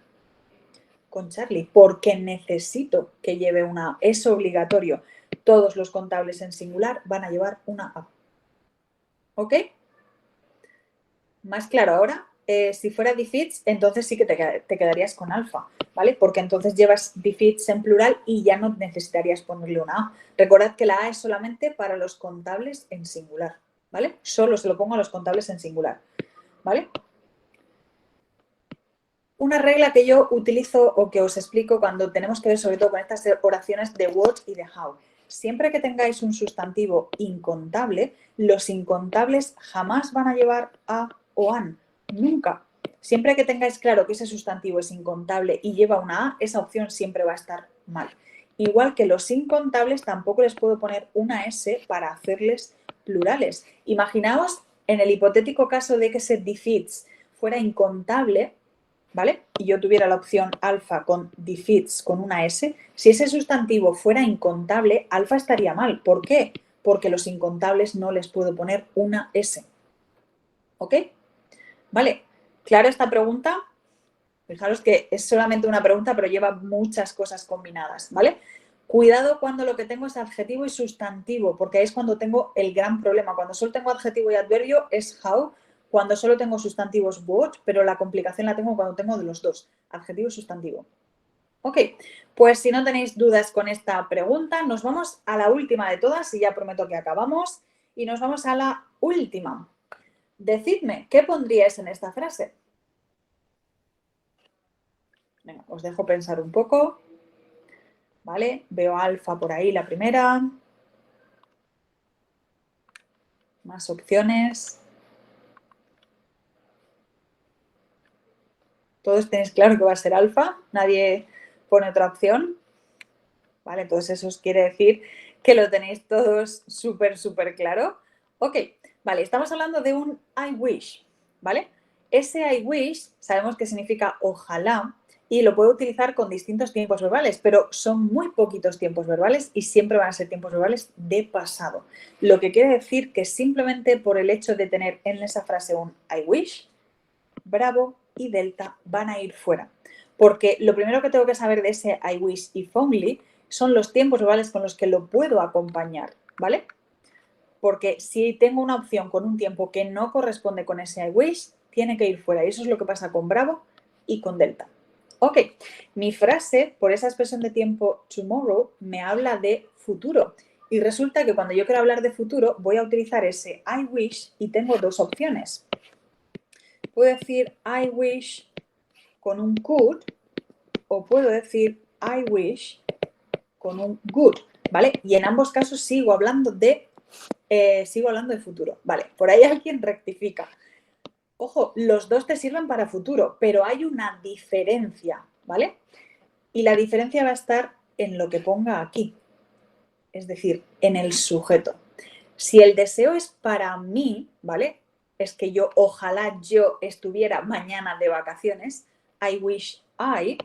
con Charlie, porque necesito que lleve una a. Es obligatorio. Todos los contables en singular van a llevar una a. ¿Ok? Más claro ahora. Si fuera defeats, entonces sí que te quedarías con alfa, ¿vale? Porque entonces llevas defeats en plural y ya no necesitarías ponerle una a. Recordad que la a es solamente para los contables en singular, ¿vale? Solo se lo pongo a los contables en singular, ¿vale? Una regla que yo utilizo o que os explico cuando tenemos que ver sobre todo con estas oraciones de what y de how. Siempre que tengáis un sustantivo incontable, los incontables jamás van a llevar a o an. Nunca. Siempre que tengáis claro que ese sustantivo es incontable y lleva una a, esa opción siempre va a estar mal. Igual que los incontables tampoco les puedo poner una s para hacerles plurales. Imaginaos en el hipotético caso de que ese defeats fuera incontable, ¿vale? Y yo tuviera la opción alfa con defeats con una S, si ese sustantivo fuera incontable, alfa estaría mal. ¿Por qué? Porque los incontables no les puedo poner una S. ¿Ok? ¿Vale? ¿Claro esta pregunta? Fijaros que es solamente una pregunta, pero lleva muchas cosas combinadas, ¿vale? Cuidado cuando lo que tengo es adjetivo y sustantivo, porque ahí es cuando tengo el gran problema. Cuando solo tengo adjetivo y adverbio es how, cuando solo tengo sustantivos what, pero la complicación la tengo cuando tengo de los dos, adjetivo y sustantivo. Ok, pues si no tenéis dudas con esta pregunta, nos vamos a la última de todas y ya prometo que acabamos. Y nos vamos a la última. Decidme, ¿qué pondríais en esta frase? Venga, os dejo pensar un poco. ¿Vale? Veo alfa por ahí la primera. Más opciones. ¿Todos tenéis claro que va a ser alfa? ¿Nadie pone otra opción? ¿Vale? Entonces eso os quiere decir que lo tenéis todos súper claro. Ok, vale, estamos hablando de un I wish, ¿vale? Ese I wish sabemos que significa ojalá y lo puedo utilizar con distintos tiempos verbales, pero son muy poquitos tiempos verbales y siempre van a ser tiempos verbales de pasado. Lo que quiere decir que simplemente por el hecho de tener en esa frase un I wish, Bravo y Delta van a ir fuera. Porque lo primero que tengo que saber de ese I wish if only son los tiempos verbales con los que lo puedo acompañar, ¿vale? Porque si tengo una opción con un tiempo que no corresponde con ese I wish, tiene que ir fuera. Y eso es lo que pasa con Bravo y con Delta. Ok, mi frase, por esa expresión de tiempo tomorrow, me habla de futuro. Y resulta que cuando yo quiero hablar de futuro, voy a utilizar ese I wish y tengo dos opciones. Puedo decir I wish con un could o puedo decir I wish con un good, ¿vale? Y en ambos casos sigo hablando de futuro, ¿vale? Por ahí alguien rectifica. Ojo, los dos te sirven para futuro, pero hay una diferencia, ¿vale? Y la diferencia va a estar en lo que ponga aquí, es decir, en el sujeto. Si el deseo es para mí, ¿vale? Es que ojalá yo estuviera mañana de vacaciones, I wish I,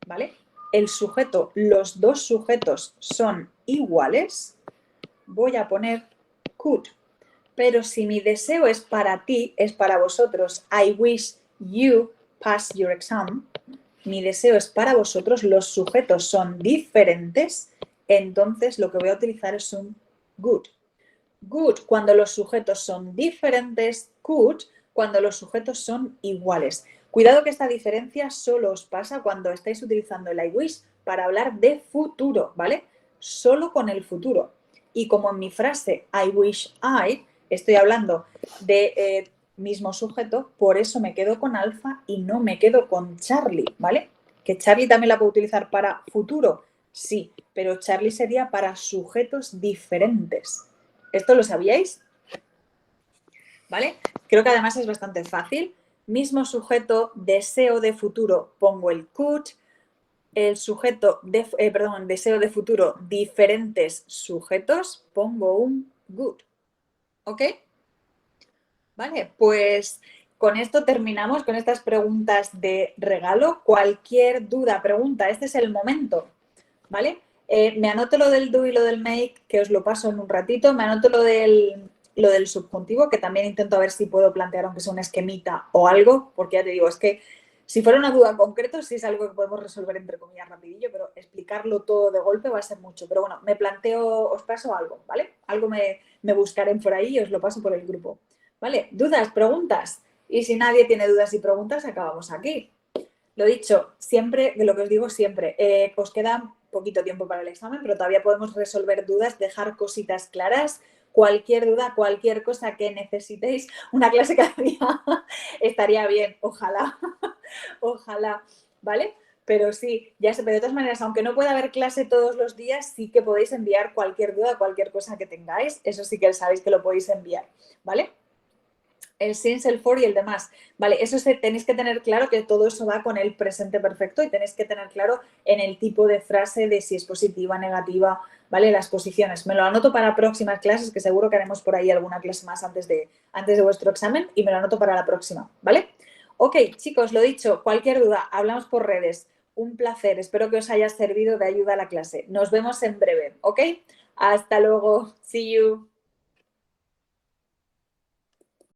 ¿vale? El sujeto, los dos sujetos son iguales, voy a poner could. Pero si mi deseo es para ti, es para vosotros, I wish you pass your exam, mi deseo es para vosotros, los sujetos son diferentes, entonces lo que voy a utilizar es un good. Good cuando los sujetos son diferentes, could cuando los sujetos son iguales. Cuidado que esta diferencia solo os pasa cuando estáis utilizando el I wish para hablar de futuro, ¿vale? Solo con el futuro. Y como en mi frase I wish I, estoy hablando de mismo sujeto, por eso me quedo con alfa y no me quedo con Charlie, ¿vale? Que Charlie también la puedo utilizar para futuro, sí, pero Charlie sería para sujetos diferentes. ¿Esto lo sabíais? ¿Vale? Creo que además es bastante fácil. Mismo sujeto, deseo de futuro, pongo el could. el sujeto, perdón, deseo de futuro, diferentes sujetos, pongo un good. ¿Ok? Vale, pues con esto terminamos, con estas preguntas de regalo. Cualquier duda, pregunta, este es el momento, ¿vale? Me anoto lo del do y lo del make, que os lo paso en un ratito. Me anoto lo del subjuntivo, que también intento a ver si puedo plantear, aunque sea una esquemita o algo, porque ya te digo, es que si fuera una duda concreta, sí es algo que podemos resolver entre comillas rapidillo, pero explicarlo todo de golpe va a ser mucho. Pero bueno, me planteo, os paso algo, ¿vale? Algo me buscaré por ahí y os lo paso por el grupo. ¿Vale? ¿Dudas? ¿Preguntas? Y si nadie tiene dudas y preguntas, acabamos aquí. Lo dicho, siempre, lo que os digo siempre, os queda poquito tiempo para el examen, pero todavía podemos resolver dudas, dejar cositas claras. Cualquier duda, cualquier cosa que necesitéis, una clase cada día estaría bien, ojalá, ojalá, ¿vale? Pero sí, ya sé, pero de todas maneras, aunque no pueda haber clase todos los días, sí que podéis enviar cualquier duda, cualquier cosa que tengáis, eso sí que sabéis que lo podéis enviar, ¿vale? El since, el for y el demás. Vale, eso tenéis que tener claro que todo eso va con el presente perfecto y tenéis que tener claro en el tipo de frase de si es positiva, negativa, ¿vale? Las posiciones. Me lo anoto para próximas clases, que seguro que haremos por ahí alguna clase más antes de vuestro examen y me lo anoto para la próxima, ¿vale? Ok, chicos, lo dicho, cualquier duda, hablamos por redes. Un placer, espero que os haya servido de ayuda a la clase. Nos vemos en breve, ¿ok? Hasta luego. See you.